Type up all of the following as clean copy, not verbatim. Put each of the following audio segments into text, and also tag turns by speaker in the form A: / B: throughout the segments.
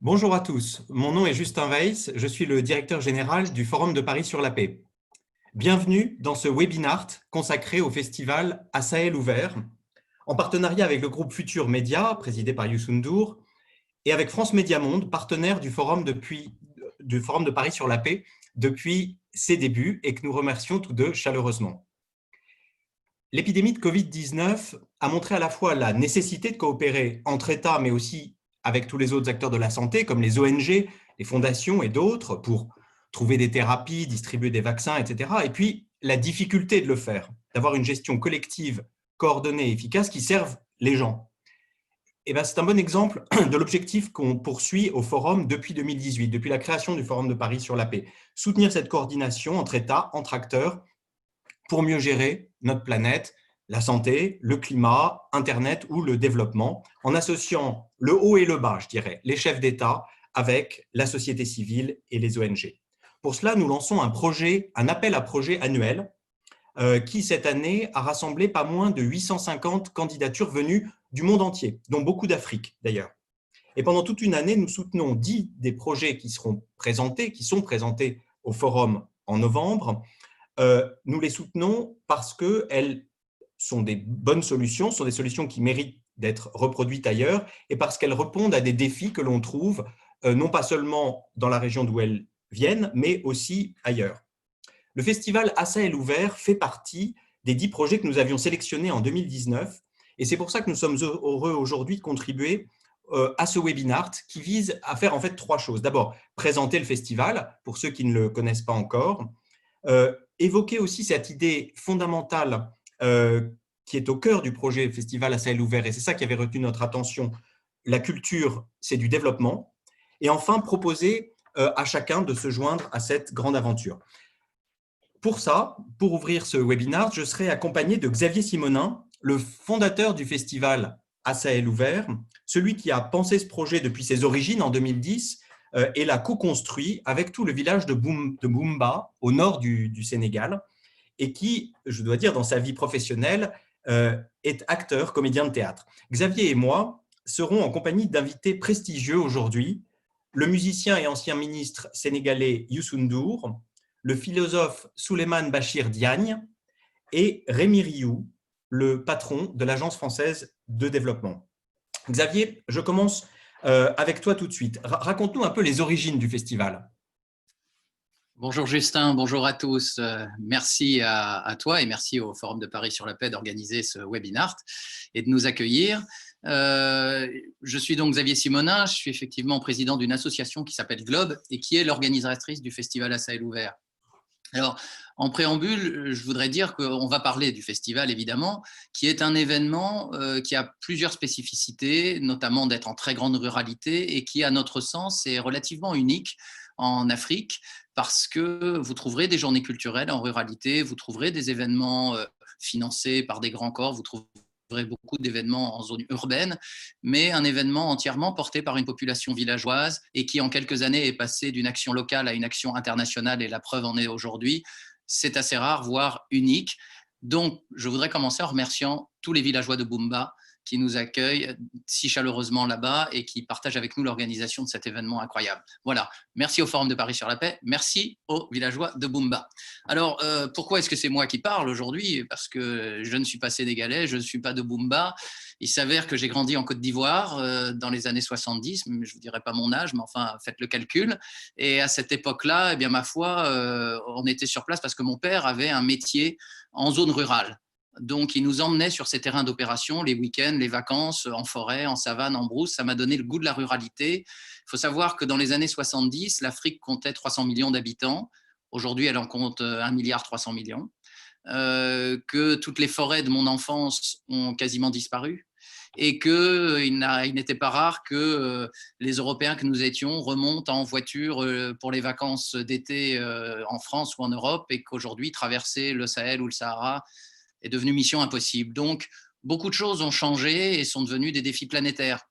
A: Bonjour à tous, mon nom est Justin Weiss, je suis le directeur général du Forum de Paris sur la paix. Bienvenue dans ce webinar consacré au festival À Sahel ouvert, en partenariat avec le groupe Futur Média, présidé par Youssou N'Dour, et avec France Média Monde, partenaire du Forum de Paris sur la paix depuis ses débuts et que nous remercions tous deux chaleureusement. L'épidémie de Covid-19 a montré à la fois la nécessité de coopérer entre États, mais aussi avec tous les autres acteurs de la santé, comme les ONG, les fondations et d'autres, pour trouver des thérapies, distribuer des vaccins, etc. Et puis, la difficulté de le faire, d'avoir une gestion collective, coordonnée et efficace qui serve les gens. Et ben, c'est un bon exemple de l'objectif qu'on poursuit au Forum depuis 2018, depuis la création du Forum de Paris sur la paix. Soutenir cette coordination entre États, entre acteurs, pour mieux gérer notre planète, la santé, le climat, Internet ou le développement, en associant le haut et le bas, je dirais, les chefs d'État avec la société civile et les ONG. Pour cela, nous lançons un appel à projet annuel qui, cette année, a rassemblé pas moins de 850 candidatures venues du monde entier, dont beaucoup d'Afrique d'ailleurs. Et pendant toute une année, nous soutenons 10 des projets qui sont présentés au Forum en novembre. Nous les soutenons parce qu'elles sont des bonnes solutions, sont des solutions qui méritent d'être reproduites ailleurs et parce qu'elles répondent à des défis que l'on trouve non pas seulement dans la région d'où elles viennent, mais aussi ailleurs. Le festival À Sahel ouvert fait partie des 10 projets que nous avions sélectionnés en 2019 et c'est pour ça que nous sommes heureux aujourd'hui de contribuer à ce webinar qui vise à faire en fait 3 choses. D'abord, présenter le festival pour ceux qui ne le connaissent pas encore, évoquer aussi cette idée fondamentale qui est au cœur du projet Festival à Sahel ouvert, et c'est ça qui avait retenu notre attention. La culture, c'est du développement. Et enfin, proposer à chacun de se joindre à cette grande aventure. Pour ça, pour ouvrir ce webinaire, je serai accompagné de Xavier Simonin, le fondateur du festival à Sahel ouvert, celui qui a pensé ce projet depuis ses origines en 2010 et l'a co-construit avec tout le village de Boumba, au nord du Sénégal, et qui, je dois dire, dans sa vie professionnelle, est acteur, comédien de théâtre. Xavier et moi serons en compagnie d'invités prestigieux aujourd'hui, le musicien et ancien ministre sénégalais Youssou N'Dour, le philosophe Souleymane Bachir Diagne et Rémi Rioux, le patron de l'Agence française de développement. Xavier, je commence avec toi tout de suite. Raconte-nous un peu les origines du festival.
B: Bonjour Justin, bonjour à tous. Merci à toi et merci au Forum de Paris sur la paix d'organiser ce webinar et de nous accueillir. Je suis donc Xavier Simonin, je suis effectivement président d'une association qui s'appelle Globe et qui est l'organisatrice du festival à Sahel ouvert. Alors, en préambule, je voudrais dire qu'on va parler du festival, évidemment, qui est un événement qui a plusieurs spécificités, notamment d'être en très grande ruralité et qui, à notre sens, est relativement unique en Afrique parce que vous trouverez des journées culturelles en ruralité, vous trouverez des événements financés par des grands corps, vous trouverez beaucoup d'événements en zone urbaine, mais un événement entièrement porté par une population villageoise et qui en quelques années est passé d'une action locale à une action internationale, et la preuve en est aujourd'hui. C'est assez rare, voire unique. Donc, je voudrais commencer en remerciant tous les villageois de Boumba qui nous accueillent si chaleureusement là-bas et qui partagent avec nous l'organisation de cet événement incroyable. Voilà, merci au Forum de Paris sur la paix, merci aux villageois de Boumba. Alors, pourquoi est-ce que c'est moi qui parle aujourd'hui? Parce que je ne suis pas sénégalais, je ne suis pas de Boumba. Il s'avère que j'ai grandi en Côte d'Ivoire dans les années 70, mais je ne vous dirai pas mon âge, mais enfin, faites le calcul. Et à cette époque-là, eh bien, ma foi, on était sur place parce que mon père avait un métier en zone rurale. Donc, il nous emmenait sur ces terrains d'opération, les week-ends, les vacances, en forêt, en savane, en brousse. Ça m'a donné le goût de la ruralité. Il faut savoir que dans les années 70, l'Afrique comptait 300 millions d'habitants. Aujourd'hui, elle en compte 1,3 milliard que toutes les forêts de mon enfance ont quasiment disparu et qu'il n'était pas rare que les Européens que nous étions remontent en voiture pour les vacances d'été en France ou en Europe, et qu'aujourd'hui, traverser le Sahel ou le Sahara est devenu mission impossible. Donc, beaucoup de choses ont changé et sont devenues des défis planétaires.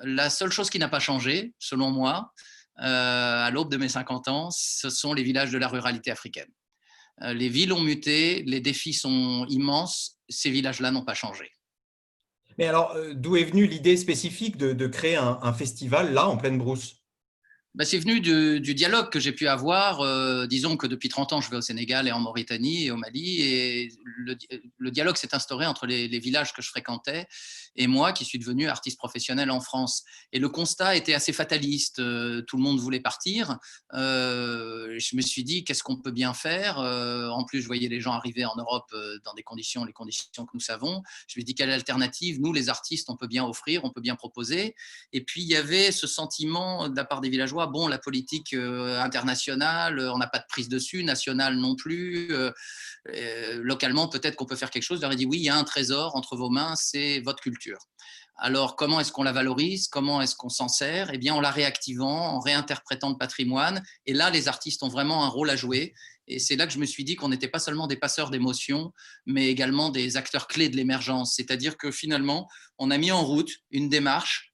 B: La seule chose qui n'a pas changé, selon moi, à l'aube de mes 50 ans, ce sont les villages de la ruralité africaine. Les villes ont muté, les défis sont immenses, ces villages-là n'ont pas changé.
A: Mais alors, d'où est venue l'idée spécifique de créer un festival là, en pleine brousse?
B: C'est venu du dialogue que j'ai pu avoir. Disons que depuis 30 ans, je vais au Sénégal et en Mauritanie et au Mali. Et le dialogue s'est instauré entre les villages que je fréquentais et moi, qui suis devenu artiste professionnel en France. Et le constat était assez fataliste. Tout le monde voulait partir. Je me suis dit, qu'est-ce qu'on peut bien faire? En plus, je voyais les gens arriver en Europe dans les conditions que nous savons. Je me suis dit, quelle alternative, nous, les artistes, on peut bien offrir, on peut bien proposer. Et puis, il y avait ce sentiment de la part des villageois, bon, la politique internationale, on n'a pas de prise dessus, nationale non plus. Localement, peut-être qu'on peut faire quelque chose. Je leur ai dit, oui, il y a un trésor entre vos mains, c'est votre culture. Alors, comment est-ce qu'on la valorise? Comment est-ce qu'on s'en sert? Eh bien, en la réactivant, en réinterprétant le patrimoine. Et là, les artistes ont vraiment un rôle à jouer. Et c'est là que je me suis dit qu'on n'était pas seulement des passeurs d'émotions, mais également des acteurs clés de l'émergence. C'est-à-dire que finalement, on a mis en route une démarche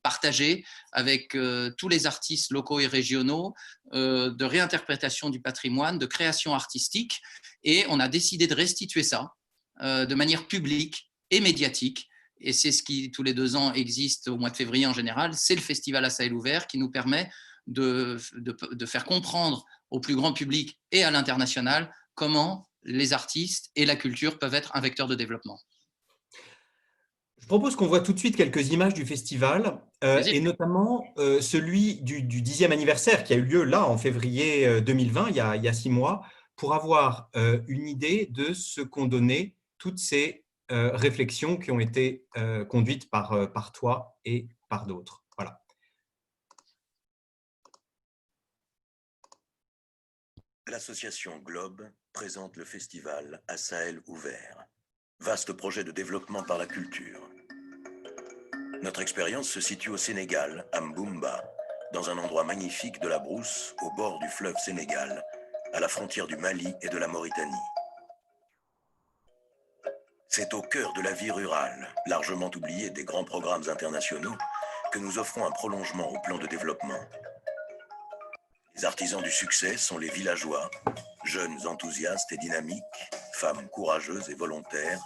B: partagée avec tous les artistes locaux et régionaux de réinterprétation du patrimoine, de création artistique. Et on a décidé de restituer ça de manière publique et médiatique. Et c'est ce qui, tous les 2 ans, existe au mois de février en général. C'est le festival à Sahel ouvert qui nous permet de faire comprendre au plus grand public et à l'international comment les artistes et la culture peuvent être un vecteur de développement.
A: Je propose qu'on voit tout de suite quelques images du festival, et notamment celui du 10e anniversaire qui a eu lieu là en février 2020, il y a 6 mois, pour avoir une idée de ce qu'ont donné toutes ces réflexions qui ont été conduites par toi et par d'autres. Voilà.
C: L'association Globe présente le festival à Sahel ouvert. Vaste projet de développement par la culture. Notre expérience se situe au Sénégal, à Mboumba, dans un endroit magnifique de la brousse, au bord du fleuve Sénégal, à la frontière du Mali et de la Mauritanie. C'est au cœur de la vie rurale, largement oubliée des grands programmes internationaux, que nous offrons un prolongement au plan de développement. Les artisans du succès sont les villageois, jeunes enthousiastes et dynamiques, femmes courageuses et volontaires,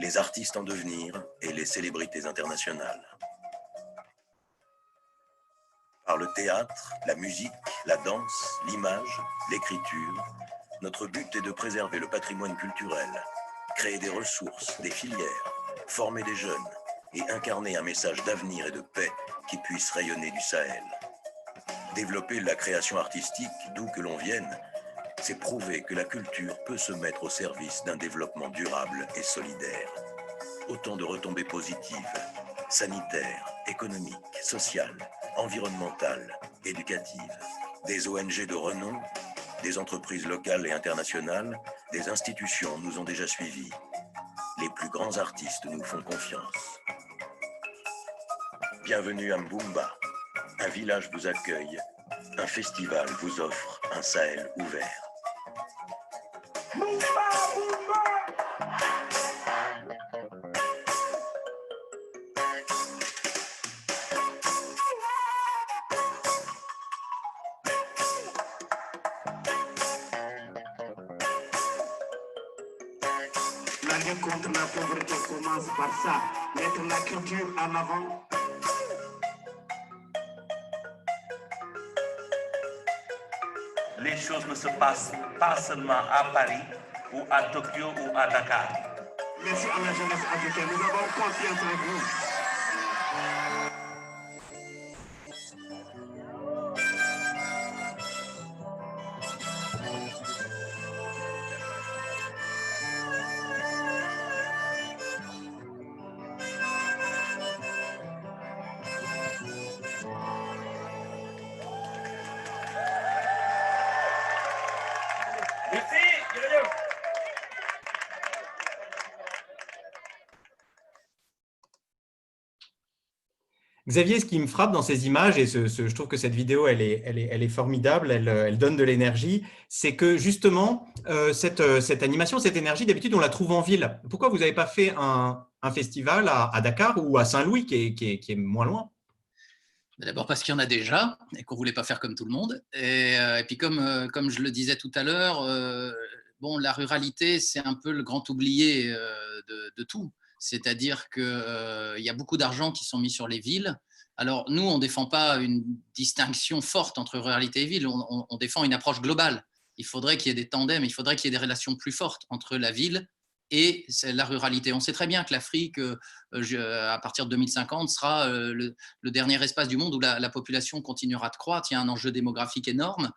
C: les artistes en devenir et les célébrités internationales. Par le théâtre, la musique, la danse, l'image, l'écriture, notre but est de préserver le patrimoine culturel, créer des ressources, des filières, former des jeunes et incarner un message d'avenir et de paix qui puisse rayonner du Sahel. Développer la création artistique, d'où que l'on vienne, c'est prouver que la culture peut se mettre au service d'un développement durable et solidaire. Autant de retombées positives, sanitaires, économiques, sociales, environnementales, éducatives. Des ONG de renom, des entreprises locales et internationales, des institutions nous ont déjà suivis. Les plus grands artistes nous font confiance. Bienvenue à Mboumba. Un village vous accueille, un festival vous offre un Sahel ouvert.
D: La lutte contre la pauvreté commence par ça, mettre la culture en avant.
E: Les choses ne se passent pas seulement à Paris ou à Tokyo ou à Dakar.
D: Merci à la jeunesse africaine, nous avons confiance en vous.
A: Xavier, ce qui me frappe dans ces images, et je trouve que cette vidéo, elle est formidable, elle donne de l'énergie, c'est que justement, cette animation, cette énergie, d'habitude, on la trouve en ville. Pourquoi vous n'avez pas fait un festival à Dakar ou à Saint-Louis, qui est moins loin?
B: D'abord parce qu'il y en a déjà et qu'on ne voulait pas faire comme tout le monde. Et puis comme je le disais tout à l'heure, bon, la ruralité, c'est un peu le grand oublié de tout. c'est-à-dire qu'il y a beaucoup d'argent qui sont mis sur les villes. Alors, nous, on ne défend pas une distinction forte entre ruralité et ville, on défend une approche globale. Il faudrait qu'il y ait des tandems, il faudrait qu'il y ait des relations plus fortes entre la ville et la ruralité. On sait très bien que l'Afrique, à partir de 2050, sera le dernier espace du monde où la population continuera de croître. Il y a un enjeu démographique énorme.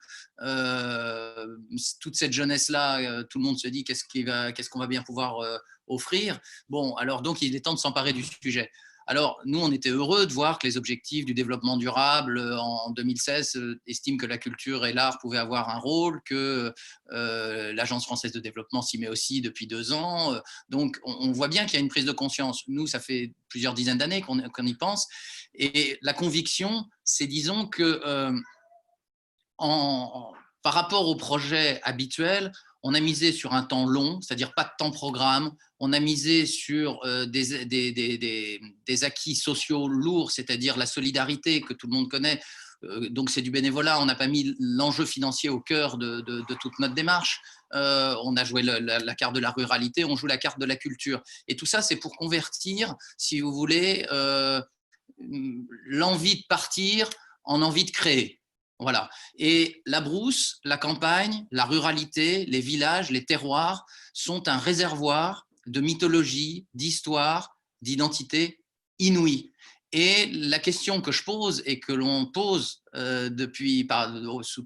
B: Toute cette jeunesse-là, tout le monde se dit qu'est-ce qu'on va bien pouvoir offrir. Bon, alors donc, il est temps de s'emparer du sujet. Alors, nous, on était heureux de voir que les objectifs du développement durable en 2016 estiment que la culture et l'art pouvaient avoir un rôle, que l'Agence française de développement s'y met aussi depuis 2 ans. Donc, on voit bien qu'il y a une prise de conscience. Nous, ça fait plusieurs dizaines d'années qu'on y pense. Et la conviction, c'est, disons, que par rapport au projet habituel, on a misé sur un temps long, c'est-à-dire pas de temps programme. On a misé sur des acquis sociaux lourds, c'est-à-dire la solidarité que tout le monde connaît. Donc, c'est du bénévolat. On n'a pas mis l'enjeu financier au cœur de toute notre démarche. On a joué la carte de la ruralité, on joue la carte de la culture. Et tout ça, c'est pour convertir, si vous voulez, l'envie de partir en envie de créer. Voilà. Et la brousse, la campagne, la ruralité, les villages, les terroirs sont un réservoir de mythologie, d'histoire, d'identité inouïe. Et la question que je pose et que l'on pose sous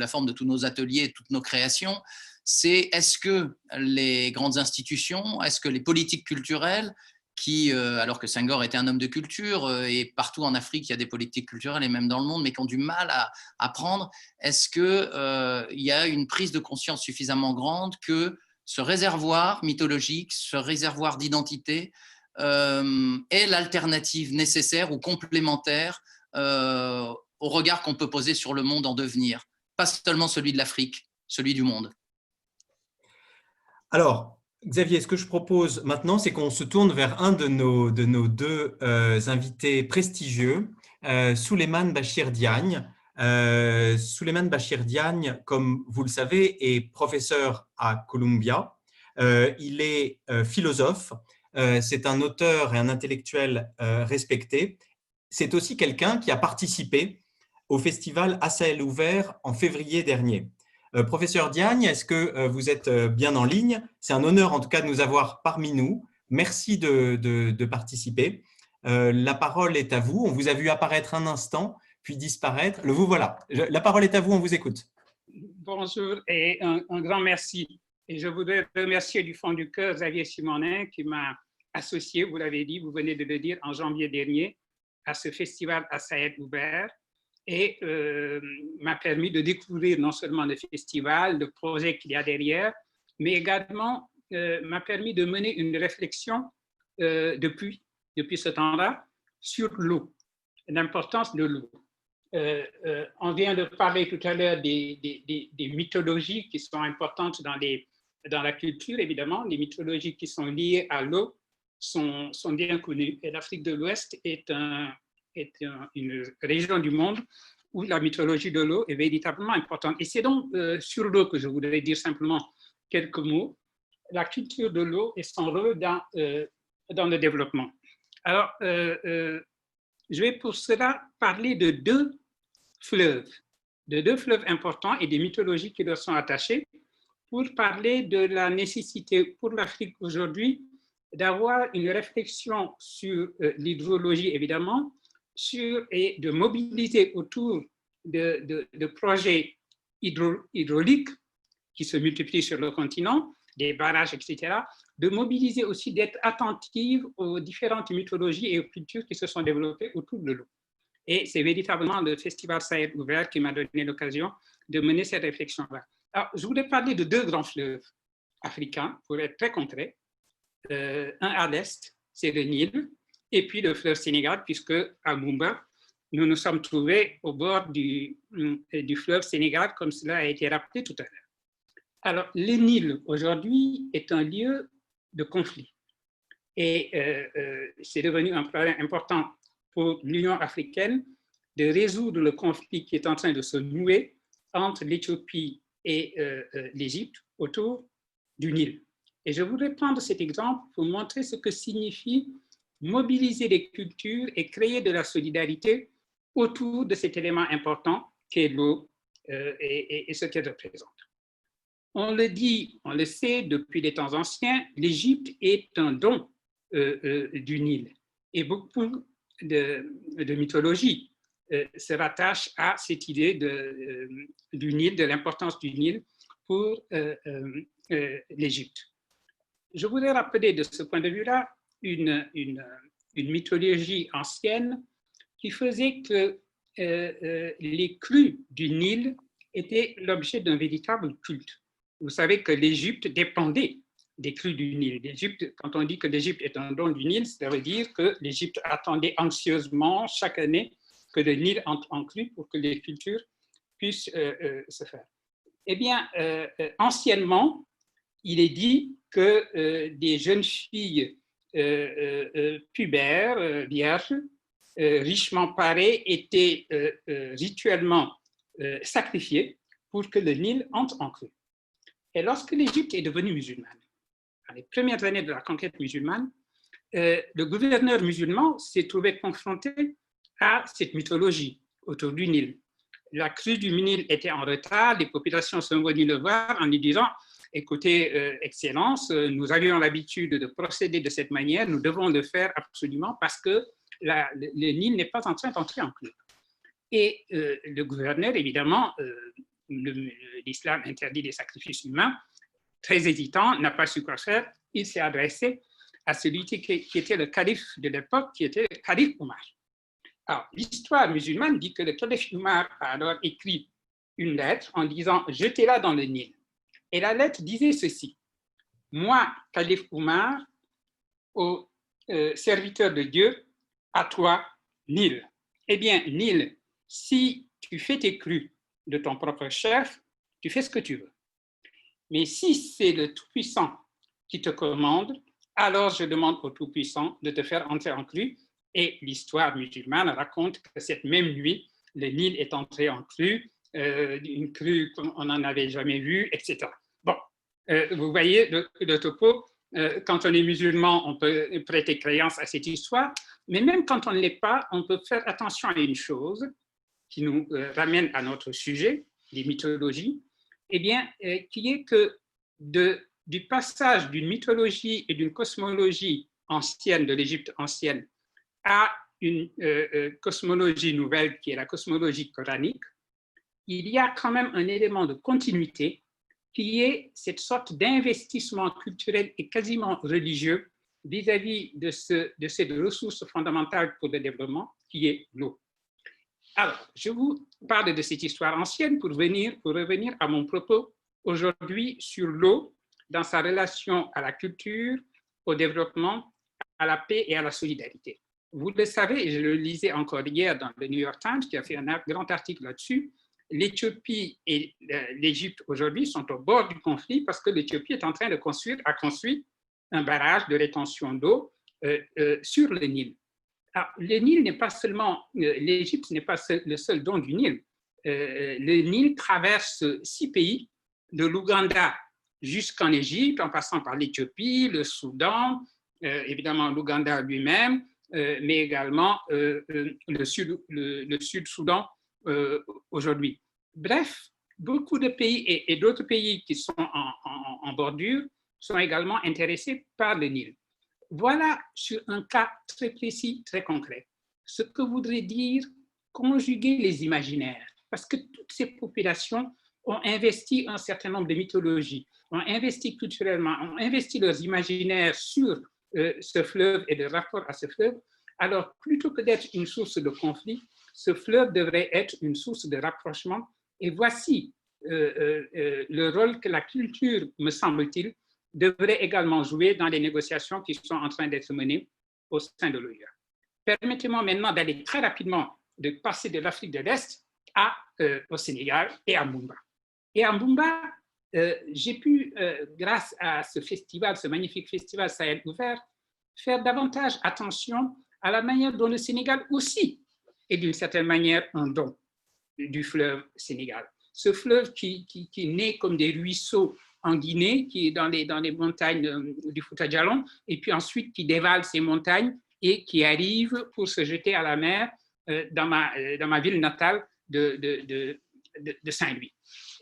B: la forme de tous nos ateliers, toutes nos créations, c'est est-ce que les grandes institutions, est-ce que les politiques culturelles qui, alors que Senghor était un homme de culture, et partout en Afrique, il y a des politiques culturelles, et même dans le monde, mais qui ont du mal à prendre, est-ce qu'il y a une prise de conscience suffisamment grande que ce réservoir mythologique, ce réservoir d'identité, est l'alternative nécessaire ou complémentaire au regard qu'on peut poser sur le monde en devenir, pas seulement celui de l'Afrique, celui du monde.
A: Alors, Xavier, ce que je propose maintenant, c'est qu'on se tourne vers un de nos 2 invités prestigieux, Souleymane Bachir Diagne. Souleymane Bachir Diagne, comme vous le savez, est professeur à Columbia. Il est philosophe. C'est un auteur et un intellectuel respecté. C'est aussi quelqu'un qui a participé au festival À Sahel ouvert en février dernier. Professeur Diagne, est-ce que vous êtes bien en ligne? C'est un honneur en tout cas de nous avoir parmi nous. Merci de participer. La parole est à vous. On vous a vu apparaître un instant, puis disparaître. Le vous voilà. La parole est à vous, on vous écoute.
F: Bonjour et un grand merci. Et je voudrais remercier du fond du cœur Xavier Simonin qui m'a associé, vous l'avez dit, vous venez de le dire, en janvier dernier, à ce festival À Sahel ouvert. Et m'a permis de découvrir non seulement le festival, le projet qu'il y a derrière, mais également m'a permis de mener une réflexion depuis ce temps-là sur l'eau, l'importance de l'eau. On vient de parler tout à l'heure des mythologies qui sont importantes dans la culture, évidemment. Les mythologies qui sont liées à l'eau sont bien connues. Et l'Afrique de l'Ouest est une région du monde où la mythologie de l'eau est véritablement importante. Et c'est donc sur l'eau que je voudrais dire simplement quelques mots. La culture de l'eau et son rôle dans le développement. Alors, je vais pour cela parler de 2 fleuves importants et des mythologies qui leur sont attachées pour parler de la nécessité pour l'Afrique aujourd'hui d'avoir une réflexion sur l'hydrologie, évidemment, et de mobiliser autour de projets hydrauliques qui se multiplient sur le continent, des barrages, etc., de mobiliser aussi, d'être attentive aux différentes mythologies et aux cultures qui se sont développées autour de l'eau. Et c'est véritablement le Festival Sahel ouvert qui m'a donné l'occasion de mener cette réflexion-là. Alors, je voulais parler de 2 grands fleuves africains, pour être très concret. Un à l'est, c'est le Nil, et puis le fleuve Sénégal, puisque à Mumba, nous nous sommes trouvés au bord du fleuve Sénégal, comme cela a été rappelé tout à l'heure. Alors, le Nil, aujourd'hui, est un lieu de conflit. Et c'est devenu un problème important pour l'Union africaine de résoudre le conflit qui est en train de se nouer entre l'Éthiopie et l'Égypte autour du Nil. Et je voudrais prendre cet exemple pour montrer ce que signifie mobiliser les cultures et créer de la solidarité autour de cet élément important qu'est l'eau et ce qu'elle représente. On le dit, on le sait depuis les temps anciens, l'Égypte est un don du Nil. Et beaucoup de mythologie se rattachent à cette idée du Nil, de l'importance du Nil pour l'Égypte. Je voudrais rappeler de ce point de vue-là une mythologie ancienne qui faisait que les crues du Nil étaient l'objet d'un véritable culte. Vous savez que l'Égypte dépendait des crues du Nil. Quand on dit que l'Égypte est un don du Nil, ça veut dire que l'Égypte attendait anxieusement chaque année que le Nil entre en crue pour que les cultures puissent se faire. Eh bien, anciennement, il est dit que des jeunes filles pubères, vierges, richement parées, étaient rituellement sacrifiées pour que le Nil entre en crue. Et lorsque l'Égypte est devenue musulmane, dans les premières années de la conquête musulmane, le gouverneur musulman s'est trouvé confronté à cette mythologie autour du Nil. La crue du Nil était en retard, les populations sont venues le voir en lui disant « Écoutez, Excellence, nous avions l'habitude de procéder de cette manière, nous devons le faire absolument parce que le Nil n'est pas en train d'entrer en crue. » Et le gouverneur, évidemment, l'islam interdit les sacrifices humains, très hésitant, n'a pas su quoi faire, il s'est adressé à celui qui était le calife de l'époque, qui était le calife Omar. Alors, l'histoire musulmane dit que le calife Omar a alors écrit une lettre en disant « Jetez-la dans le Nil ». Et la lettre disait ceci: « Moi, calife Omar, au serviteur de Dieu, à toi, Nil. Eh bien, Nil, si tu fais tes crues de ton propre chef, tu fais ce que tu veux. Mais si c'est le Tout-Puissant qui te commande, alors je demande au Tout-Puissant de te faire entrer en crue. » Et l'histoire musulmane raconte que cette même nuit, le Nil est entré en crue, une crue qu'on n'en avait jamais vue, etc. Bon, vous voyez le topo. Quand on est musulman, on peut prêter créance à cette histoire, mais même quand on ne l'est pas, on peut faire attention à une chose qui nous ramène à notre sujet, les mythologies, eh bien, qui est que du passage d'une mythologie et d'une cosmologie ancienne, de l'Égypte ancienne, à une cosmologie nouvelle qui est la cosmologie coranique, il y a quand même un élément de continuité qui est cette sorte d'investissement culturel et quasiment religieux vis-à-vis de cette ressource fondamentale pour le développement qui est l'eau. Alors, je vous parle de cette histoire ancienne pour revenir à mon propos aujourd'hui sur l'eau dans sa relation à la culture, au développement, à la paix et à la solidarité. Vous le savez, et je le lisais encore hier dans le New York Times, qui a fait un grand article là-dessus, l'Éthiopie et l'Égypte aujourd'hui sont au bord du conflit parce que l'Éthiopie est en train de construire un barrage de rétention d'eau sur le Nil. Alors, le Nil n'est pas seulement, l'Égypte n'est pas le seul don du Nil. Le Nil traverse 6 pays, de l'Ouganda jusqu'en Égypte, en passant par l'Éthiopie, le Soudan, évidemment l'Ouganda lui-même, mais également le Sud-Soudan aujourd'hui. Bref, beaucoup de pays et d'autres pays qui sont en bordure sont également intéressés par le Nil. Voilà sur un cas très précis, très concret, ce que voudrait dire conjuguer les imaginaires, parce que toutes ces populations ont investi un certain nombre de mythologies, ont investi culturellement, ont investi leurs imaginaires sur ce fleuve et le rapport à ce fleuve. Alors, plutôt que d'être une source de conflit, ce fleuve devrait être une source de rapprochement. Et voici le rôle que la culture, me semble-t-il, devrait également jouer dans les négociations qui sont en train d'être menées au sein de l'OUA. Permettez-moi maintenant d'aller très rapidement, de passer de l'Afrique de l'Est au Sénégal et à Mumba. Et à Mumba, j'ai pu, grâce à ce festival, ce magnifique festival Sahel ouvert, faire davantage attention à la manière dont le Sénégal aussi est d'une certaine manière un don du fleuve Sénégal. Ce fleuve qui naît comme des ruisseaux en Guinée, qui est dans les montagnes du Fouta Djallon, et puis ensuite qui dévale ces montagnes et qui arrive pour se jeter à la mer dans ma ville natale de Saint-Louis.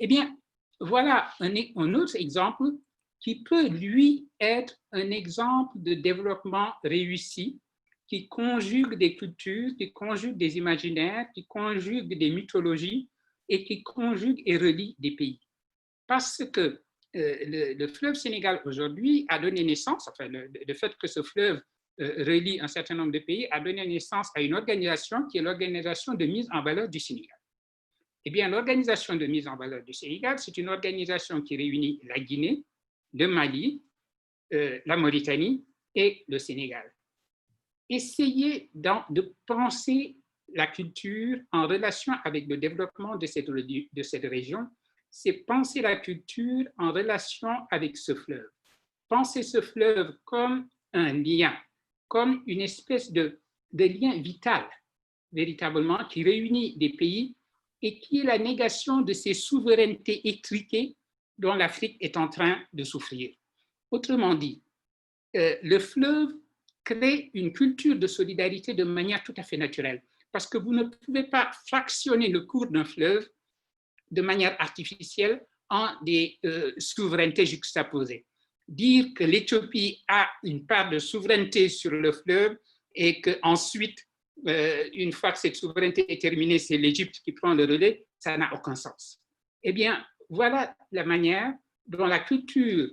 F: Eh bien, voilà un autre exemple qui peut, lui, être un exemple de développement réussi, qui conjugue des cultures, qui conjugue des imaginaires, qui conjugue des mythologies et qui conjugue et relie des pays. Parce que le fleuve Sénégal aujourd'hui a donné naissance, enfin le fait que ce fleuve relie un certain nombre de pays a donné naissance à une organisation qui est l'organisation de mise en valeur du Sénégal. Eh bien, l'organisation de mise en valeur du Sénégal, c'est une organisation qui réunit la Guinée, le Mali, la Mauritanie et le Sénégal. Essayez de penser la culture en relation avec le développement de cette région, c'est penser la culture en relation avec ce fleuve. Penser ce fleuve comme un lien, comme une espèce de lien vital, véritablement, qui réunit des pays et qui est la négation de ces souverainetés étriquées dont l'Afrique est en train de souffrir. Autrement dit, le fleuve crée une culture de solidarité de manière tout à fait naturelle, parce que vous ne pouvez pas fractionner le cours d'un fleuve de manière artificielle en des souverainetés juxtaposées. Dire que l'Éthiopie a une part de souveraineté sur le fleuve et qu'ensuite, une fois que cette souveraineté est terminée, c'est l'Égypte qui prend le relais, ça n'a aucun sens. Eh bien, voilà la manière dont la culture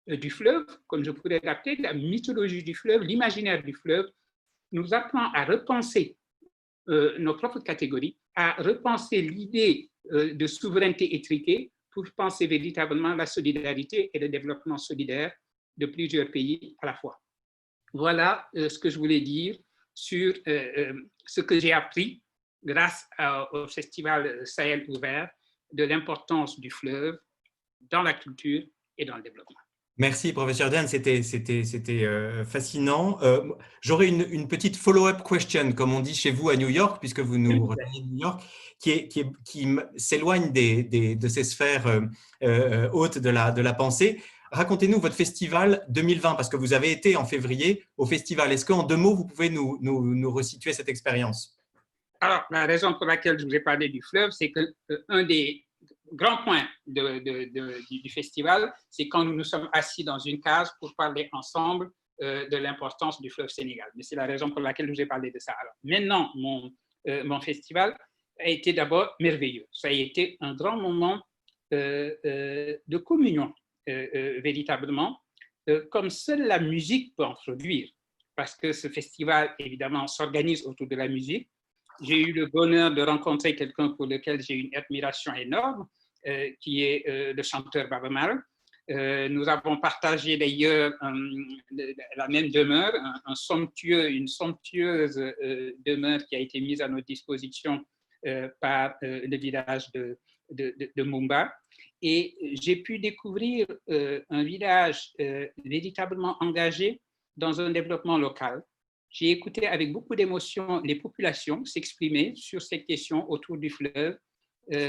F: du fleuve, comme je pourrais l'appeler, la mythologie du fleuve, l'imaginaire du fleuve, nous apprend à repenser nos propres catégories, à repenser l'idée de souveraineté étriquée pour penser véritablement la solidarité et le développement solidaire de plusieurs pays à la fois. Voilà ce que je voulais dire sur ce que j'ai appris grâce au Festival Sahel Ouvert de l'importance du fleuve dans la culture et dans le développement.
A: Merci, professeur Diane, c'était fascinant. J'aurais une petite follow-up question, comme on dit chez vous à New York, puisque vous nous rejoignez de New York, qui s'éloigne de ces sphères hautes de la pensée. Racontez-nous votre festival 2020, parce que vous avez été en février au festival. Est-ce qu'en 2 mots, vous pouvez nous resituer cette expérience?
F: Alors, la raison pour laquelle je vous ai parlé du fleuve, c'est qu'un des grands points du festival, c'est quand nous nous sommes assis dans une case pour parler ensemble de l'importance du fleuve Sénégal. Mais c'est la raison pour laquelle je vous ai parlé de ça. Alors, maintenant, mon festival a été d'abord merveilleux. Ça a été un grand moment de communion, véritablement, comme seule la musique peut en produire, parce que ce festival, évidemment, s'organise autour de la musique. J'ai eu le bonheur de rencontrer quelqu'un pour lequel j'ai une admiration énorme, qui est le chanteur Baaba Maal. Nous avons partagé d'ailleurs la même demeure, une somptueuse demeure qui a été mise à notre disposition par le village de Mumba. Et j'ai pu découvrir un village véritablement engagé dans un développement local. J'ai écouté avec beaucoup d'émotion les populations s'exprimer sur cette question autour du fleuve.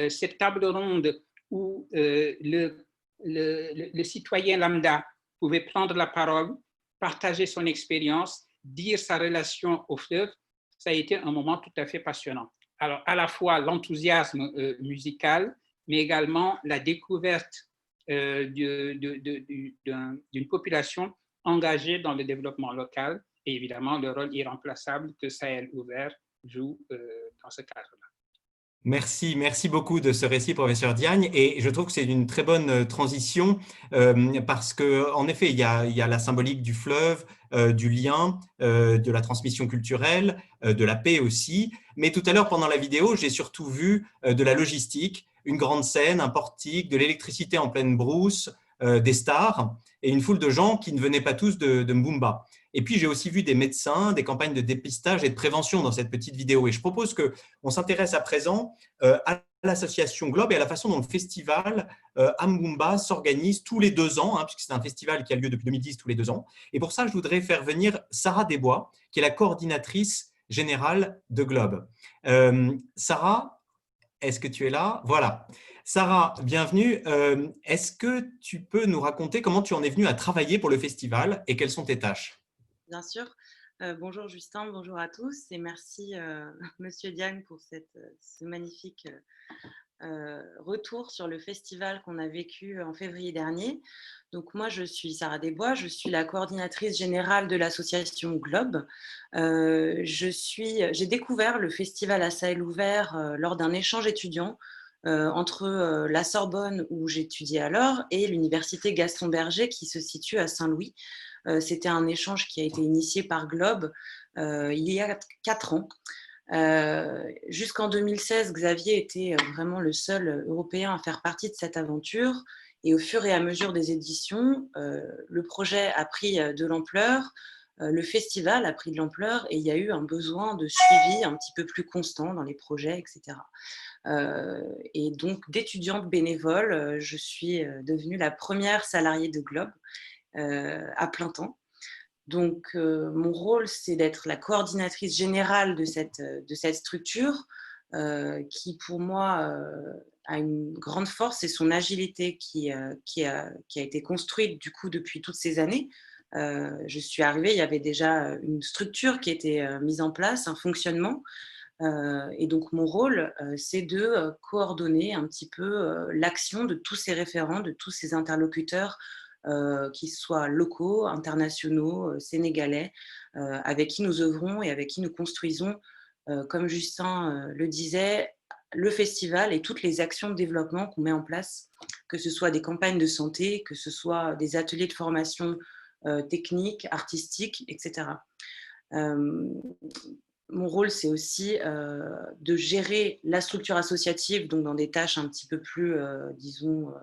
F: Cette table ronde où le citoyen lambda pouvait prendre la parole, partager son expérience, dire sa relation au fleuve, ça a été un moment tout à fait passionnant. Alors, à la fois l'enthousiasme musical, mais également la découverte d'une population engagée dans le développement local et évidemment le rôle irremplaçable que Sahel Ouvert joue dans ce cadre-là.
A: Merci beaucoup de ce récit, professeur Diagne, et je trouve que c'est une très bonne transition parce qu'en effet, il y a la symbolique du fleuve, du lien, de la transmission culturelle, de la paix aussi, mais tout à l'heure, pendant la vidéo, j'ai surtout vu de la logistique, une grande scène, un portique, de l'électricité en pleine brousse, des stars et une foule de gens qui ne venaient pas tous de Mbumba. Et puis, j'ai aussi vu des médecins, des campagnes de dépistage et de prévention dans cette petite vidéo. Et je propose qu'on s'intéresse à présent à l'association Globe et à la façon dont le festival à Mbumba s'organise tous les 2 ans, puisque c'est un festival qui a lieu depuis 2010 tous les 2 ans. Et pour ça, je voudrais faire venir Sarah Desbois, qui est la coordinatrice générale de Globe. Sarah, est-ce que tu es là? Voilà. Sarah, bienvenue. Est-ce que tu peux nous raconter comment tu en es venue à travailler pour le festival et quelles sont tes tâches?
G: Bien sûr. Bonjour Justin, bonjour à tous et merci Monsieur Diane pour ce magnifique retour sur le festival qu'on a vécu en février dernier. Donc moi, je suis Sarah Desbois, je suis la coordinatrice générale de l'association Globe. J'ai découvert le festival à ciel ouvert lors d'un échange étudiant entre la Sorbonne, où j'étudiais alors, et l'université Gaston Berger, qui se situe à Saint-Louis. C'était un échange qui a été initié par Globe il y a 4 ans. Jusqu'en 2016, Xavier était vraiment le seul Européen à faire partie de cette aventure. Et au fur et à mesure des éditions, le projet a pris de l'ampleur, le festival a pris de l'ampleur et il y a eu un besoin de suivi un petit peu plus constant dans les projets, etc. Et donc, d'étudiante bénévole, je suis devenue la première salariée de Globe à plein temps. Donc, mon rôle, c'est d'être la coordinatrice générale de cette structure qui, pour moi, a une grande force, c'est son agilité qui a été construite du coup depuis toutes ces années. Je suis arrivée, il y avait déjà une structure qui était mise en place, un fonctionnement. Et donc, mon rôle, c'est de coordonner un petit peu l'action de tous ces référents, de tous ces interlocuteurs, qu'ils soient locaux, internationaux, sénégalais, avec qui nous œuvrons et avec qui nous construisons, comme Justin le disait, le festival et toutes les actions de développement qu'on met en place, que ce soit des campagnes de santé, que ce soit des ateliers de formation technique, artistique, etc. Mon rôle, c'est aussi de gérer la structure associative, donc dans des tâches un petit peu plus, disons,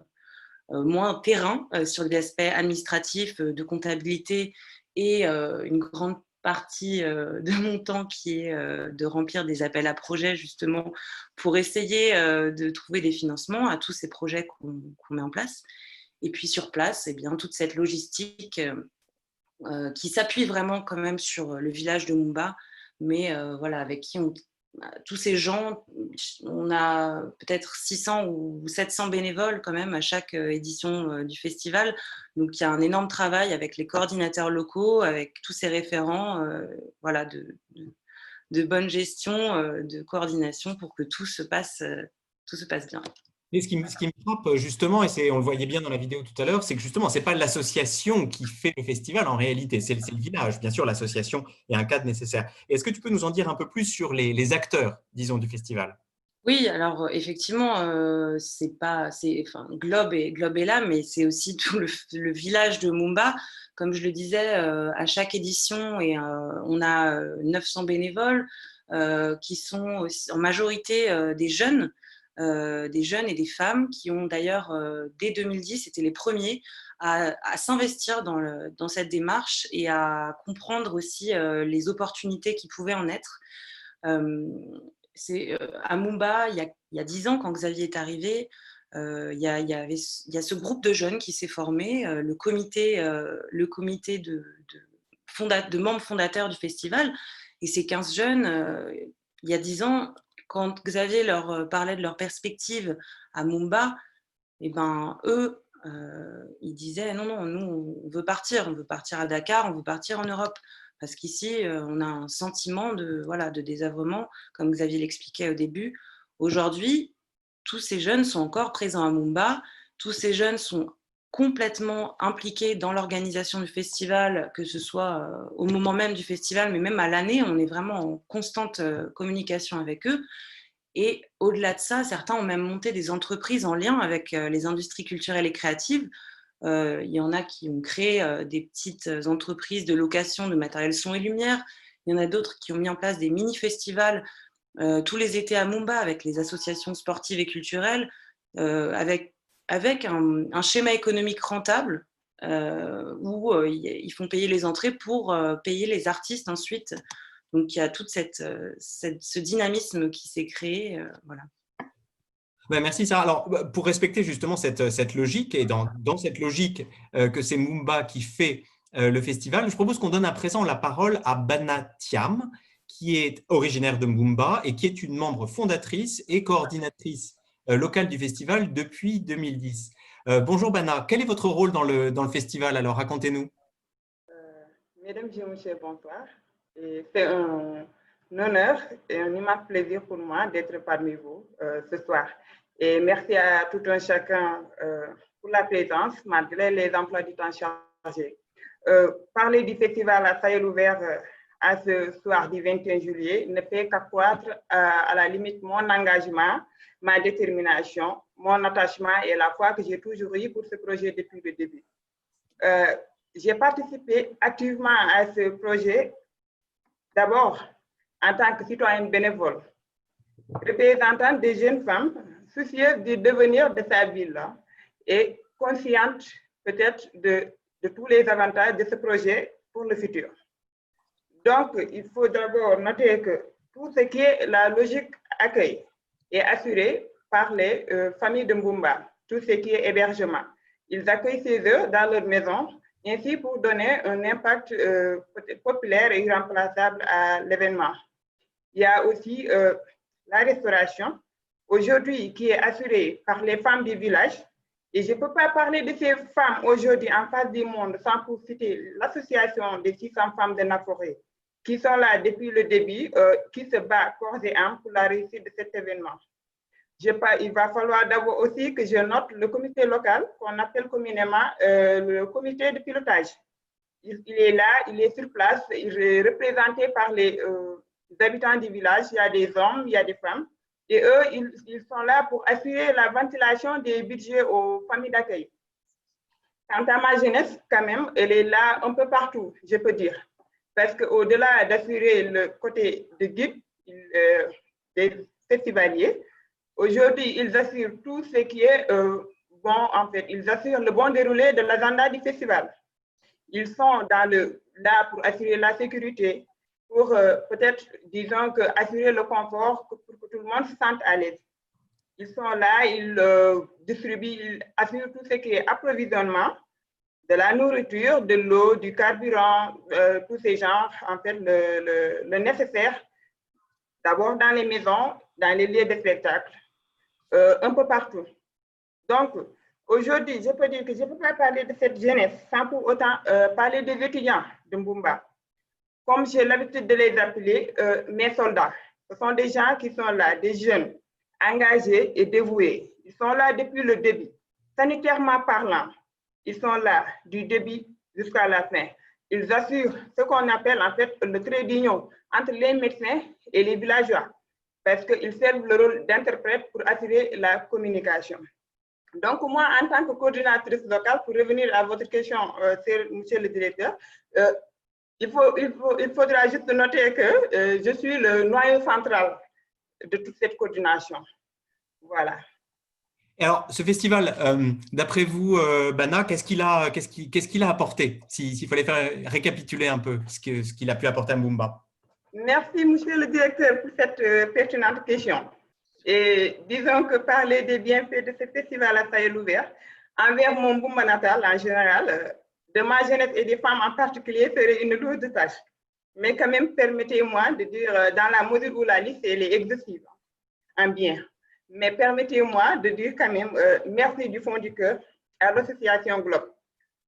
G: moins terrain sur les aspects administratifs, de comptabilité et une grande partie de mon temps qui est de remplir des appels à projets justement pour essayer de trouver des financements à tous ces projets qu'on met en place. Et puis sur place, eh bien, toute cette logistique qui s'appuie vraiment quand même sur le village de Mumba, mais voilà, avec qui tous ces gens, on a peut-être 600 ou 700 bénévoles quand même à chaque édition du festival. Donc, il y a un énorme travail avec les coordinateurs locaux, avec tous ces référents voilà, de bonne gestion, de coordination pour que tout se passe bien.
A: Et ce qui me frappe justement, et on le voyait bien dans la vidéo tout à l'heure, c'est que justement, ce n'est pas l'association qui fait le festival en réalité, c'est le village. Bien sûr, l'association est un cadre nécessaire. Est-ce que tu peux nous en dire un peu plus sur les acteurs, disons, du festival?
G: Oui, alors effectivement, Globe est là, mais c'est aussi tout le village de Mumba. Comme je le disais, à chaque édition, on a 900 bénévoles qui sont aussi, en majorité des jeunes et des femmes qui ont d'ailleurs, dès 2010, été les premiers à s'investir dans cette démarche et à comprendre aussi les opportunités qui pouvaient en être. À Mumba, il y a 10 ans, quand Xavier est arrivé, il y a ce groupe de jeunes qui s'est formé, le comité de membres fondateurs du festival. Et ces 15 jeunes, il y a 10 ans, quand Xavier leur parlait de leur perspective à Mumba, eh ben, eux, ils disaient non, nous, on veut partir à Dakar, on veut partir en Europe. Parce qu'ici, on a un sentiment de désœuvrement, comme Xavier l'expliquait au début. Aujourd'hui, tous ces jeunes sont encore présents à Mumba, tous ces jeunes sont complètement impliqués dans l'organisation du festival, que ce soit au moment même du festival, mais même à l'année, on est vraiment en constante communication avec eux. Et au-delà de ça, certains ont même monté des entreprises en lien avec les industries culturelles et créatives. Il y en a qui ont créé des petites entreprises de location de matériel son et lumière. Il y en a d'autres qui ont mis en place des mini-festivals tous les étés à Mumba avec les associations sportives et culturelles, avec un schéma économique rentable où ils font payer les entrées pour payer les artistes ensuite. Donc, il y a tout ce dynamisme qui s'est créé. Voilà.
A: Ben, merci Sarah. Alors, pour respecter justement cette logique, et dans cette logique que c'est Mumba qui fait le festival, je propose qu'on donne à présent la parole à Bana Thiam, qui est originaire de Mboumba et qui est une membre fondatrice et coordinatrice locale du festival depuis 2010. Bonjour Bana, quel est votre rôle dans le festival? Alors racontez-nous.
H: Mesdames et messieurs, bonsoir. C'est un honneur et un immense plaisir pour moi d'être parmi vous ce soir. Et merci à tout un chacun pour la présence, malgré les emplois du temps chargés. Parler du festival à ciel ouvert à ce soir du 21 juillet ne fait qu'accroître à la limite mon engagement, ma détermination, mon attachement et la foi que j'ai toujours eu pour ce projet depuis le début. J'ai participé activement à ce projet, d'abord en tant que citoyenne bénévole, représentant des jeunes femmes soucieuses du devenir de sa ville et consciente peut-être de tous les avantages de ce projet pour le futur. Donc, il faut d'abord noter que tout ce qui est la logique accueil est assuré par les familles de Mboumba, tout ce qui est hébergement. Ils accueillent chez eux dans leur maison, ainsi pour donner un impact populaire et irremplaçable à l'événement. Il y a aussi la restauration, aujourd'hui qui est assurée par les femmes du village. Et je ne peux pas parler de ces femmes aujourd'hui en face du monde sans pour citer l'association des 600 femmes de Naforé, qui sont là depuis le début, qui se bat corps et âme pour la réussite de cet événement. Il va falloir d'abord aussi que je note le comité local, qu'on appelle communément le comité de pilotage. Il est là, il est sur place, il est représenté par les habitants du village. Il y a des hommes, il y a des femmes. Et eux, ils sont là pour assurer la ventilation des budgets aux familles d'accueil. Quant à ma jeunesse, quand même, elle est là un peu partout, je peux dire. Parce qu'au-delà d'assurer le côté de guide des festivaliers, aujourd'hui, ils assurent tout ce qui est bon, en fait. Ils assurent le bon déroulé de l'agenda du festival. Ils sont là pour assurer la sécurité, pour peut-être, disons, assurer le confort pour que tout le monde se sente à l'aise. Ils sont là, ils distribuent, ils assurent tout ce qui est approvisionnement, de la nourriture, de l'eau, du carburant, tous ces genres, en fait, le nécessaire, d'abord dans les maisons, dans les lieux de spectacle, un peu partout. Donc, aujourd'hui, je peux dire que je ne peux pas parler de cette jeunesse sans pour autant parler des étudiants de Mboumba. Comme j'ai l'habitude de les appeler mes soldats. Ce sont des gens qui sont là, des jeunes, engagés et dévoués. Ils sont là depuis le début. Sanitairement parlant, ils sont là du début jusqu'à la fin. Ils assurent ce qu'on appelle en fait le trait d'union entre les médecins et les villageois, parce qu'ils servent le rôle d'interprète pour assurer la communication. Donc moi, en tant que coordinatrice locale, pour revenir à votre question, monsieur le directeur, il faudra juste noter que je suis le noyau central de toute cette coordination. Voilà.
A: Alors, ce festival, d'après vous, Bana, qu'est-ce qu'il a apporté, s'il fallait récapituler un peu ce qu'il a pu apporter à Mboumba?
H: Merci, monsieur le directeur, pour cette pertinente question. Et disons que parler des bienfaits de ce festival à ciel ouvert envers mon Mboumba natal en général, de ma jeunesse et des femmes en particulier, serait une lourde tâche. Mais quand même, permettez-moi de dire, dans la mesure où la liste elle est exhaustive, en bien. Mais permettez-moi de dire quand même merci du fond du cœur à l'association Globe.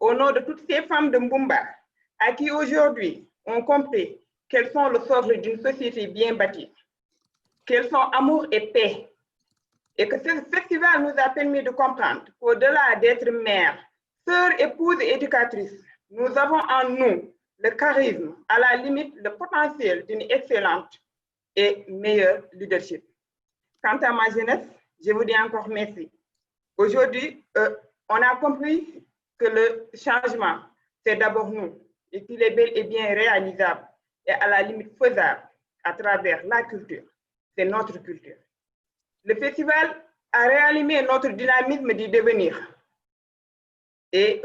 H: Au nom de toutes ces femmes de Mboumba, à qui aujourd'hui ont compris qu'elles sont le socle d'une société bien bâtie, qu'elles sont amour et paix, et que ce festival nous a permis de comprendre qu'au-delà d'être mère, sœur, épouse et éducatrice, nous avons en nous le charisme, à la limite le potentiel d'une excellente et meilleure leadership. Quant à ma jeunesse, je vous dis encore merci. Aujourd'hui, on a compris que le changement, c'est d'abord nous, et qu'il est bel et bien réalisable et à la limite faisable à travers la culture. C'est notre culture. Le festival a réanimé notre dynamisme du devenir. Et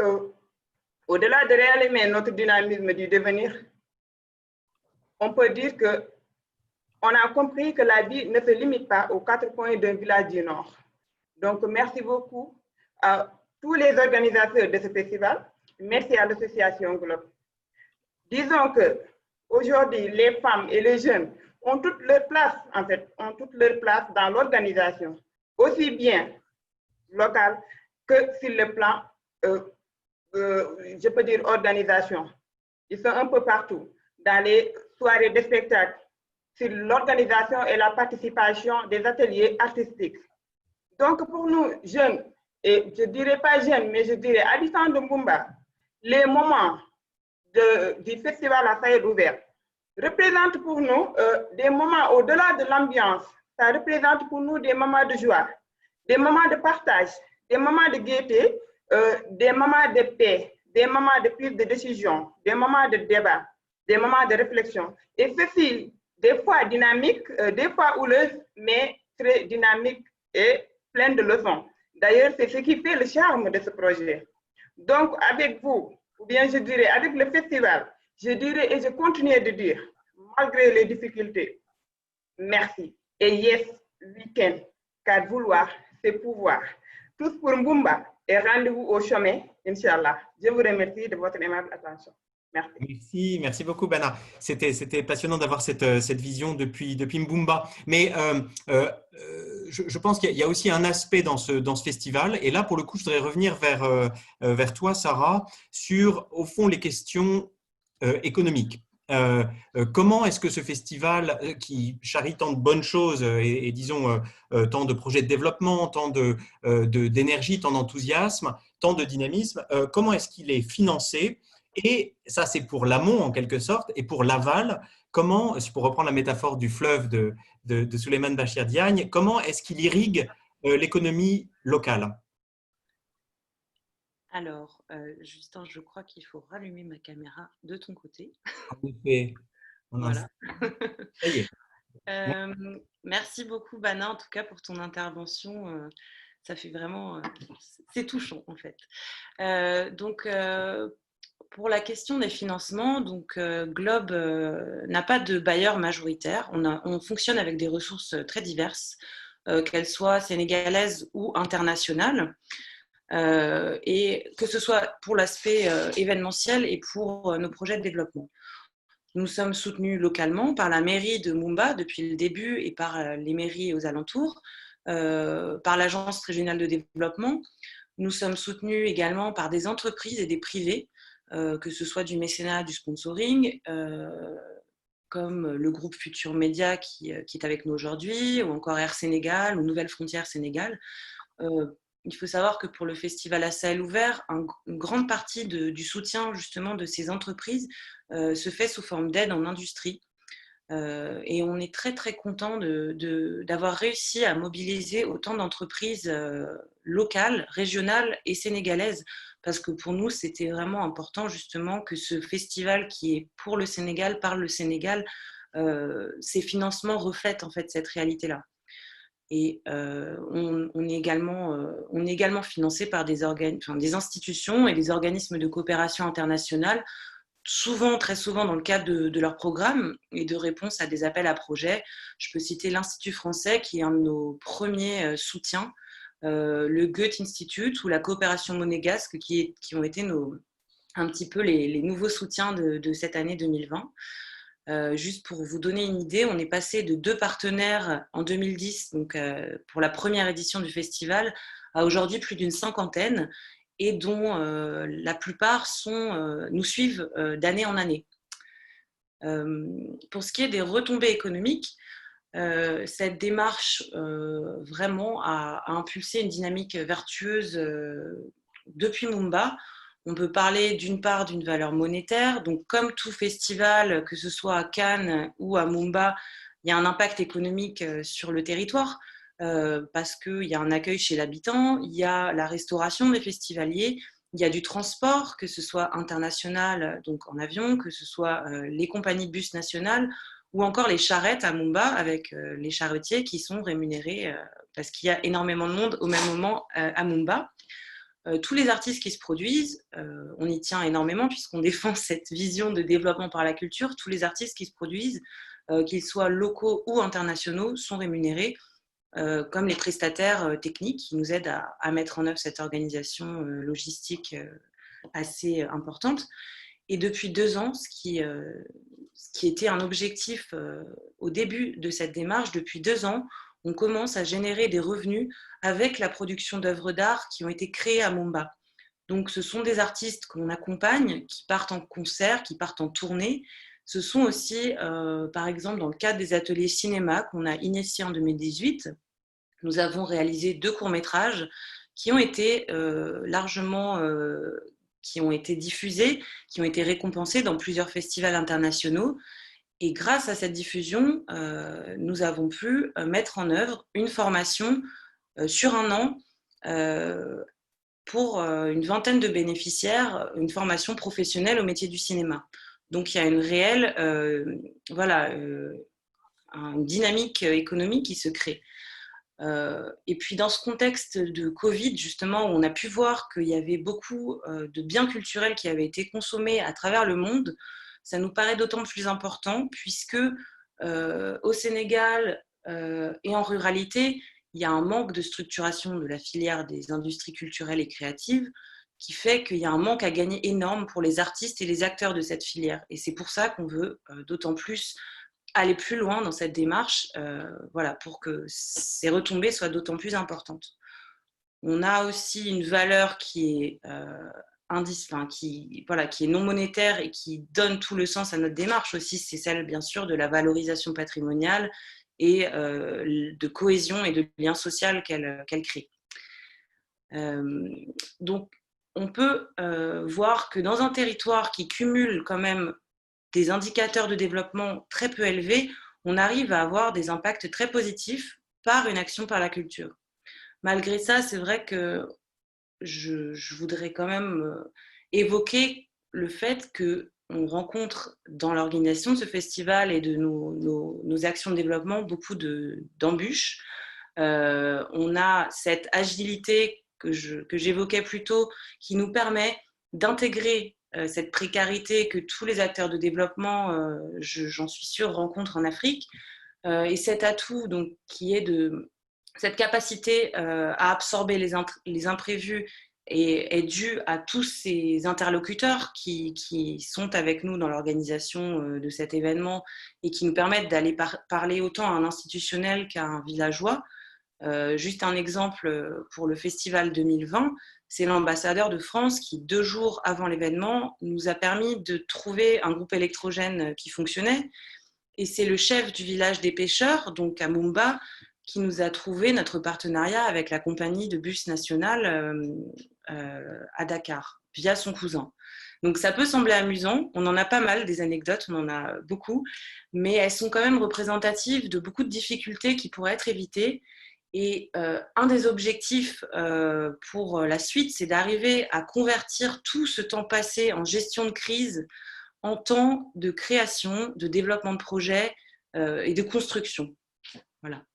H: au-delà de réanimer notre dynamisme du devenir, on peut dire que on a compris que la vie ne se limite pas aux 4 coins d'un village du Nord. Donc, merci beaucoup à tous les organisateurs de ce festival. Merci à l'association Globe. Disons que aujourd'hui, les femmes et les jeunes ont toute leur place, en fait, ont toute leur place dans l'organisation, aussi bien locale que sur le plan, je peux dire, organisation. Ils sont un peu partout, dans les soirées de spectacle, sur l'organisation et la participation des ateliers artistiques. Donc, pour nous, jeunes, et je ne dirais pas jeunes, mais je dirais habitants de Mbumba, les moments du festival à Sahel ouvert représentent pour nous des moments au-delà de l'ambiance. Ça représente pour nous des moments de joie, des moments de partage, des moments de gaieté, des moments de paix, des moments de prise de décision, des moments de débat, des moments de réflexion. Et ceci, des fois dynamique, des fois houleuse, mais très dynamique et plein de leçons. D'ailleurs, c'est ce qui fait le charme de ce projet. Donc, avec vous, ou bien je dirais avec le festival, je dirais et je continue de dire, malgré les difficultés, merci. Et yes, week-end, car vouloir, c'est pouvoir. Tous pour Mbumba et rendez-vous au chemin, Inch'Allah. Je vous remercie de votre aimable attention. Merci.
A: Merci beaucoup, Bana. C'était passionnant d'avoir cette vision depuis Mbumba. Mais je pense qu'il y a aussi un aspect dans ce festival. Et là, pour le coup, je voudrais revenir vers toi, Sarah, sur, au fond, les questions économiques. Comment est-ce que ce festival qui charrie tant de bonnes choses et disons tant de projets de développement, tant d'énergie, tant d'enthousiasme, tant de dynamisme, comment est-ce qu'il est financé? Et ça, c'est pour l'amont en quelque sorte, et pour l'aval, comment, pour reprendre la métaphore du fleuve de Souleymane Bachir Diagne, comment est-ce qu'il irrigue l'économie locale?
G: Alors, Justin, je crois qu'il faut rallumer ma caméra de ton côté.
A: En effet.
G: Voilà.
A: Ça y est.
G: Merci beaucoup, Bana, en tout cas, pour ton intervention. Ça fait vraiment… c'est touchant, en fait. Pour la question des financements, donc, Globe n'a pas de bailleur majoritaire. On fonctionne avec des ressources très diverses, qu'elles soient sénégalaises ou internationales. Et que ce soit pour l'aspect événementiel et pour nos projets de développement. Nous sommes soutenus localement par la mairie de Mumba depuis le début et par les mairies aux alentours, par l'agence régionale de développement. Nous sommes soutenus également par des entreprises et des privés, que ce soit du mécénat, du sponsoring, comme le groupe Futur Média qui est avec nous aujourd'hui, ou encore Air Sénégal ou Nouvelles Frontières Sénégal. Il faut savoir que pour le festival à Sahel ouvert, une grande partie du soutien justement de ces entreprises se fait sous forme d'aide en industrie. Et on est très très content d'avoir réussi à mobiliser autant d'entreprises locales, régionales et sénégalaises, parce que pour nous c'était vraiment important justement que ce festival qui est pour le Sénégal, par le Sénégal, ces financements reflètent en fait cette réalité-là. Et on est également financé par des institutions et des organismes de coopération internationale, très souvent dans le cadre de leurs programmes et de réponse à des appels à projets. Je peux citer l'Institut français qui est un de nos premiers soutiens, le Goethe Institute ou la coopération monégasque qui ont été un petit peu les nouveaux soutiens de cette année 2020. Juste pour vous donner une idée, on est passé de 2 partenaires en 2010, donc pour la première édition du festival, à aujourd'hui plus d'une 50aine, et dont la plupart nous suivent d'année en année. Pour ce qui est des retombées économiques, cette démarche vraiment a impulsé une dynamique vertueuse depuis Mumba. On peut parler d'une part d'une valeur monétaire. Donc, comme tout festival, que ce soit à Cannes ou à Mumba, il y a un impact économique sur le territoire parce qu'il y a un accueil chez l'habitant, il y a la restauration des festivaliers, il y a du transport, que ce soit international, donc en avion, que ce soit les compagnies de bus nationales ou encore les charrettes à Mumba avec les charretiers qui sont rémunérés parce qu'il y a énormément de monde au même moment à Mumba. Tous les artistes qui se produisent, on y tient énormément puisqu'on défend cette vision de développement par la culture. Tous les artistes qui se produisent, qu'ils soient locaux ou internationaux, sont rémunérés comme les prestataires techniques qui nous aident à mettre en œuvre cette organisation logistique assez importante. Et depuis 2 ans, ce qui ce qui était un objectif au début de cette démarche, depuis 2 ans, on commence à générer des revenus avec la production d'œuvres d'art qui ont été créées à Mumba. Donc, ce sont des artistes qu'on accompagne, qui partent en concert, qui partent en tournée. Ce sont aussi, par exemple, dans le cadre des ateliers cinéma qu'on a initiés en 2018, nous avons réalisé 2 courts-métrages qui ont été qui ont été diffusés, qui ont été récompensés dans plusieurs festivals internationaux. Et grâce à cette diffusion, nous avons pu mettre en œuvre une formation sur 1 an pour une vingtaine de bénéficiaires, une formation professionnelle au métier du cinéma. Donc il y a une réelle une dynamique économique qui se crée. Et puis dans ce contexte de Covid, justement, où on a pu voir qu'il y avait beaucoup de biens culturels qui avaient été consommés à travers le monde, ça nous paraît d'autant plus important puisque au Sénégal et en ruralité, il y a un manque de structuration de la filière des industries culturelles et créatives qui fait qu'il y a un manque à gagner énorme pour les artistes et les acteurs de cette filière. Et c'est pour ça qu'on veut d'autant plus aller plus loin dans cette démarche, pour que ces retombées soient d'autant plus importantes. On a aussi une valeur qui est qui est non monétaire et qui donne tout le sens à notre démarche aussi, c'est celle bien sûr de la valorisation patrimoniale et de cohésion et de lien social qu'elle crée. Donc on peut voir que dans un territoire qui cumule quand même des indicateurs de développement très peu élevés, on arrive à avoir des impacts très positifs par une action par la culture. Malgré ça, c'est vrai que je voudrais quand même évoquer le fait qu'on rencontre dans l'organisation de ce festival et de nos actions de développement beaucoup d'embûches. On a cette agilité que j'évoquais plus tôt qui nous permet d'intégrer cette précarité que tous les acteurs de développement, j'en suis sûre, rencontrent en Afrique. Et cet atout donc, qui est de cette capacité à absorber les imprévus est due à tous ces interlocuteurs qui sont avec nous dans l'organisation de cet événement et qui nous permettent d'aller parler autant à un institutionnel qu'à un villageois. Juste un exemple pour le festival 2020, c'est l'ambassadeur de France qui, 2 jours avant l'événement, nous a permis de trouver un groupe électrogène qui fonctionnait. Et c'est le chef du village des pêcheurs, donc à Mumba, qui nous a trouvé notre partenariat avec la compagnie de bus nationale à Dakar, via son cousin. Donc ça peut sembler amusant, on en a pas mal des anecdotes, on en a beaucoup, mais elles sont quand même représentatives de beaucoup de difficultés qui pourraient être évitées. Et un des objectifs pour la suite, c'est d'arriver à convertir tout ce temps passé en gestion de crise en temps de création, de développement de projets et de construction. Voilà.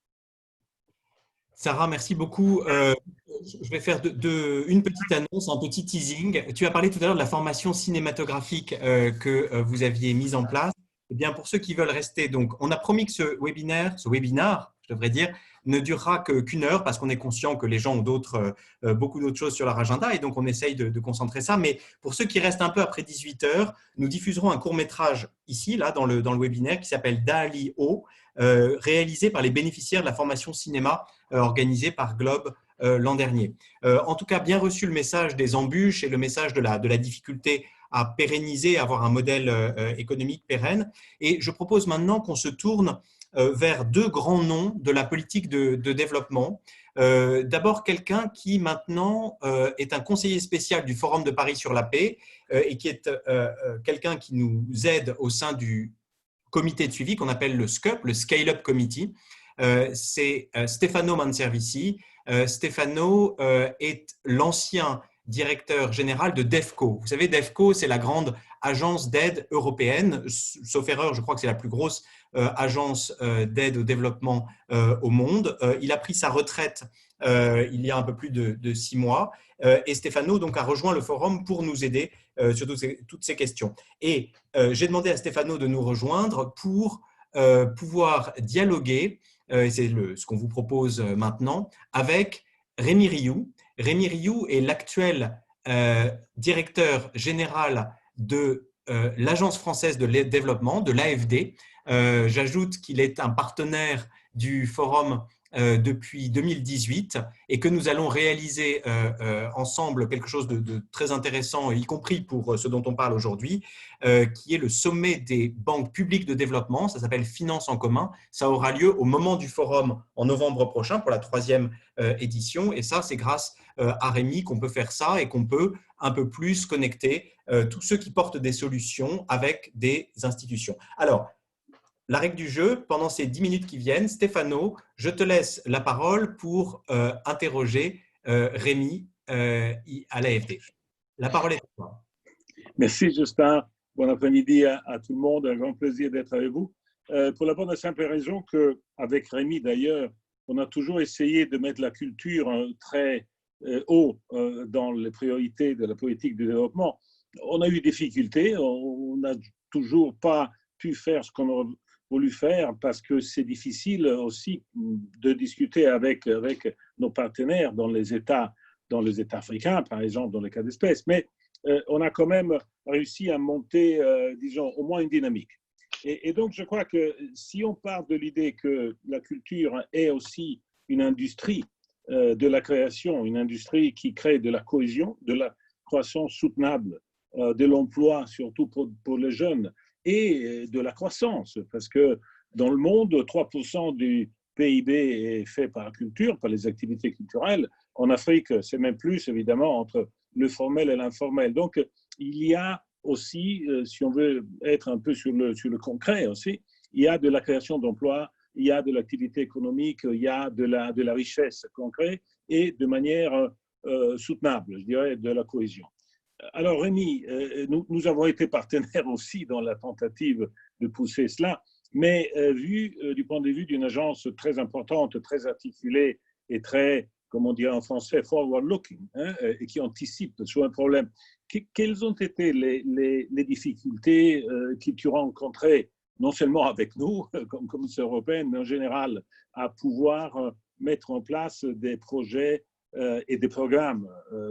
A: Sarah, merci beaucoup. Je vais faire une petite annonce, un petit teasing. Tu as parlé tout à l'heure de la formation cinématographique que vous aviez mise en place. Eh bien, pour ceux qui veulent rester, donc, on a promis que ce webinaire, je devrais dire, ne durera qu'1 heure parce qu'on est conscient que les gens ont beaucoup d'autres choses sur leur agenda et donc on essaye de concentrer ça. Mais pour ceux qui restent un peu après 18 heures, nous diffuserons un court-métrage ici, là, dans le webinaire qui s'appelle Dali O, réalisé par les bénéficiaires de la formation cinéma organisée par Globe l'an dernier. En tout cas, bien reçu le message des embûches et le message de la difficulté à pérenniser, à avoir un modèle économique pérenne. Et je propose maintenant qu'on se tourne vers 2 grands noms de la politique de développement. D'abord, quelqu'un qui maintenant est un conseiller spécial du Forum de Paris sur la paix et qui est quelqu'un qui nous aide au sein du comité de suivi qu'on appelle le SCUP, le Scale-up Committee. C'est Stefano Manservici. Stefano est l'ancien directeur général de DEFCO. Vous savez, DEFCO, c'est la grande agence d'aide européenne. Sauf erreur, je crois que c'est la plus grosse agence d'aide au développement au monde. Il a pris sa retraite il y a un peu plus de 6 mois et Stefano donc, a rejoint le forum pour nous aider sur toutes ces questions. Et j'ai demandé à Stefano de nous rejoindre pour pouvoir dialoguer, et c'est ce qu'on vous propose maintenant, avec Rémi Rioux. Rémi Rioux est l'actuel directeur général de l'Agence française de développement, de l'AFD. J'ajoute qu'il est un partenaire du forum depuis 2018 et que nous allons réaliser ensemble quelque chose de très intéressant, y compris pour ce dont on parle aujourd'hui, qui est le sommet des banques publiques de développement. Ça s'appelle Finance en commun. Ça aura lieu au moment du forum en novembre prochain pour la 3e édition. Et ça, c'est grâce à Rémi qu'on peut faire ça et qu'on peut un peu plus connecter tous ceux qui portent des solutions avec des institutions. Alors, la règle du jeu, pendant ces 10 minutes qui viennent, Stéphano, je te laisse la parole pour interroger Rémi à l'AFD. La parole est à toi.
I: Merci Justin. Bon après-midi à tout le monde. Un grand plaisir d'être avec vous. Pour la bonne et simple raison qu'avec Rémi d'ailleurs, on a toujours essayé de mettre la culture très haut dans les priorités de la politique de développement. On a eu des difficultés. On n'a toujours pas pu faire ce qu'on aurait voulu faire parce que c'est difficile aussi de discuter avec nos partenaires dans les États africains, par exemple, dans le cas d'espèces. Mais on a quand même réussi à monter, disons, au moins une dynamique. Et donc, je crois que si on part de l'idée que la culture est aussi une industrie de la création, une industrie qui crée de la cohésion, de la croissance soutenable, de l'emploi, surtout pour les jeunes, et de la croissance, parce que dans le monde, 3% du PIB est fait par la culture, par les activités culturelles. En Afrique, c'est même plus, évidemment, entre le formel et l'informel. Donc, il y a aussi, si on veut être un peu sur le concret aussi, il y a de la création d'emplois, il y a de l'activité économique, il y a de la richesse concrète et de manière soutenable, je dirais, de la cohésion. Alors Rémi, nous avons été partenaires aussi dans la tentative de pousser cela, mais vu du point de vue d'une agence très importante, très articulée et très, comme on dirait en français, forward-looking, hein, et qui anticipe sur un problème. Quelles ont été les difficultés que tu as rencontrées, non seulement avec nous, comme Commission européenne, mais en général, à pouvoir mettre en place des projets et des programmes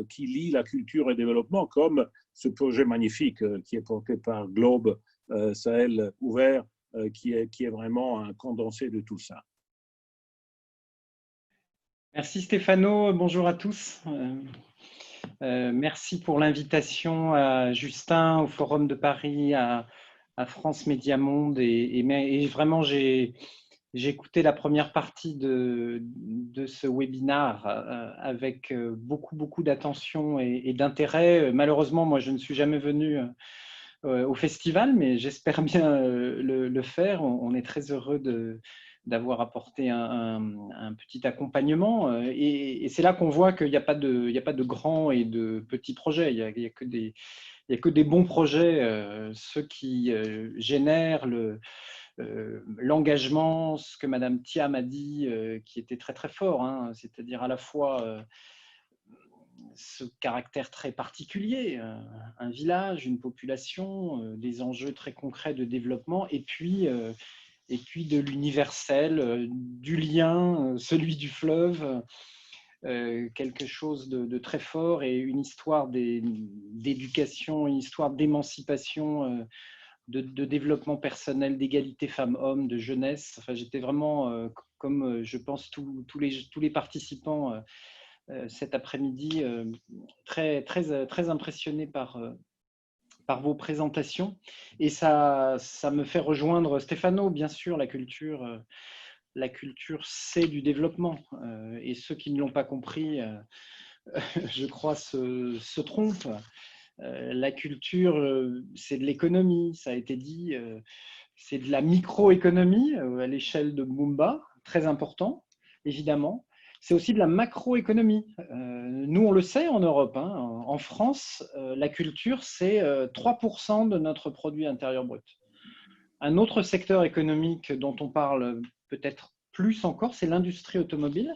I: qui lient la culture et le développement, comme ce projet magnifique qui est porté par Globe Sahel Ouvert, qui est vraiment un condensé de tout ça.
J: Merci Stéphano, bonjour à tous. Merci pour l'invitation à Justin, au Forum de Paris, à France Média Monde. Et vraiment, j'ai écouté la première partie de ce webinaire avec beaucoup d'attention et d'intérêt. Malheureusement, moi, je ne suis jamais venu au festival, mais j'espère bien le faire. On est très heureux d'avoir apporté un petit accompagnement. Et c'est là qu'on voit qu'il n'y a pas de grands et de petits projets. Il n'y a que des bons projets, ceux qui génèrent l'engagement, ce que Madame Thiam a dit, qui était très très fort, hein, c'est-à-dire à la fois ce caractère très particulier, un village, une population, des enjeux très concrets de développement, et puis de l'universel, du lien, celui du fleuve, quelque chose de très fort et une histoire d'éducation, une histoire d'émancipation, de développement personnel, d'égalité femmes-hommes, de jeunesse. Enfin, j'étais vraiment, comme je pense tous les participants cet après-midi, très impressionné par vos présentations. Et ça me fait rejoindre Stéphano, bien sûr, la culture, c'est du développement. Et ceux qui ne l'ont pas compris, je crois, se trompent. La culture, c'est de l'économie, ça a été dit, c'est de la microéconomie à l'échelle de Mumba, très important, évidemment. C'est aussi de la macroéconomie. Nous, on le sait en Europe, hein, en France, la culture, c'est 3% de notre produit intérieur brut. Un autre secteur économique dont on parle peut-être plus encore, c'est l'industrie automobile.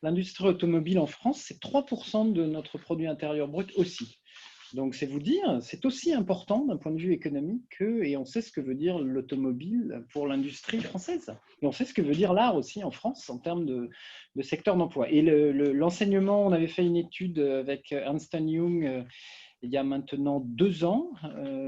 J: L'industrie automobile en France, c'est 3% de notre produit intérieur brut aussi. Donc, c'est vous dire, c'est aussi important d'un point de vue économique et on sait ce que veut dire l'automobile pour l'industrie française. Et on sait ce que veut dire l'art aussi en France en termes de secteur d'emploi. Et l'enseignement, on avait fait une étude avec Ernst & Young il y a maintenant 2 ans,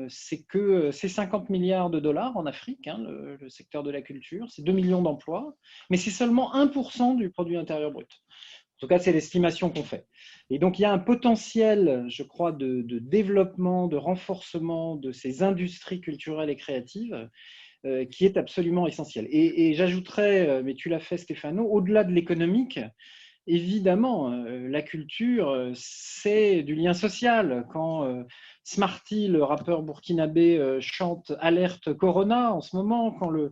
J: c'est que c'est 50 milliards de dollars en Afrique, hein, le secteur de la culture, c'est 2 millions d'emplois, mais c'est seulement 1% du produit intérieur brut. En tout cas, c'est l'estimation qu'on fait. Et donc, il y a un potentiel, je crois, de développement, de renforcement de ces industries culturelles et créatives qui est absolument essentiel. Et j'ajouterais, mais tu l'as fait Stéphano, au-delà de l'économique, évidemment, la culture, c'est du lien social. Quand Smarty, le rappeur burkinabé, chante Alerte Corona en ce moment, quand le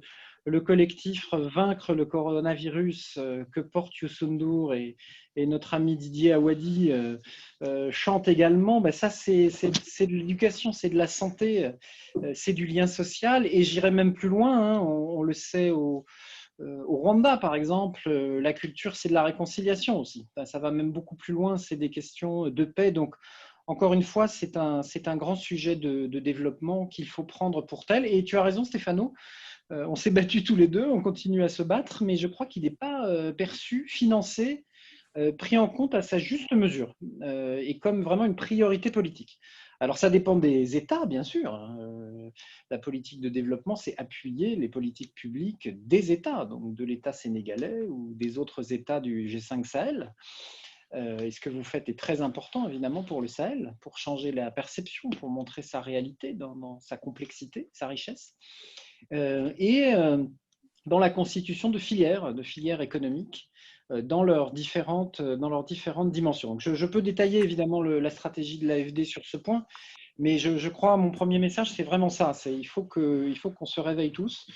J: collectif Vaincre le coronavirus que porte Youssou N'Dour et notre ami Didier Awadi chante également, ben ça c'est de l'éducation, c'est de la santé, c'est du lien social. Et j'irai même plus loin, hein, on le sait au Rwanda, par exemple, la culture, c'est de la réconciliation aussi. Ça va même beaucoup plus loin, c'est des questions de paix. Donc, encore une fois, c'est un grand sujet de développement qu'il faut prendre pour tel. Et tu as raison, Stéphano, on s'est battus tous les deux, on continue à se battre, mais je crois qu'il n'est pas perçu, financé, pris en compte à sa juste mesure et comme vraiment une priorité politique. Alors, ça dépend des États, bien sûr. La politique de développement, c'est appuyer les politiques publiques des États, donc de l'État sénégalais ou des autres États du G5 Sahel. Et ce que vous faites est très important, évidemment, pour le Sahel, pour changer la perception, pour montrer sa réalité dans sa complexité, sa richesse. Et dans la constitution de filières économiques, dans leurs différentes dimensions. Donc je peux détailler évidemment la stratégie de l'AFD sur ce point, mais je crois mon premier message, c'est vraiment ça. Il faut qu'on se réveille tous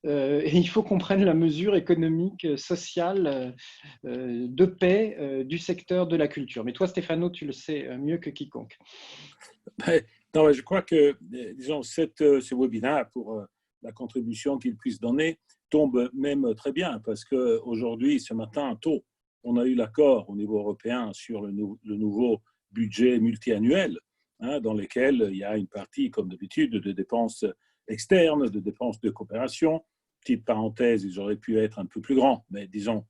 J: et il faut qu'on prenne la mesure économique, sociale, de paix du secteur de la culture. Mais toi, Stéphano, tu le sais mieux que quiconque.
I: Non, je crois que, disons, ce webinaire, pour la contribution qu'il puisse donner, tombe même très bien, parce qu'aujourd'hui, ce matin, tôt, on a eu l'accord au niveau européen sur le nouveau budget multiannuel, hein, dans lequel il y a une partie, comme d'habitude, de dépenses externes, de dépenses de coopération. Petite parenthèse, ils auraient pu être un peu plus grands, mais disons,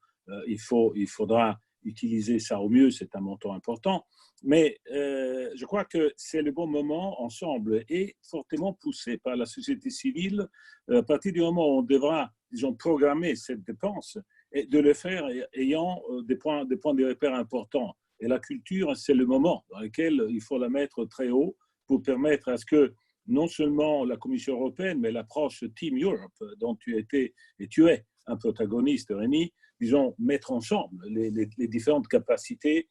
I: il faudra utiliser ça au mieux, c'est un montant important. Mais je crois que c'est le bon moment ensemble et fortement poussé par la société civile. À partir du moment où on devra, disons, programmer cette dépense et de le faire ayant des points de repère importants. Et la culture, c'est le moment dans lequel il faut la mettre très haut pour permettre à ce que non seulement la Commission européenne, mais l'approche Team Europe, dont tu étais et tu es un protagoniste, Rémi, disons, mettre ensemble les différentes capacités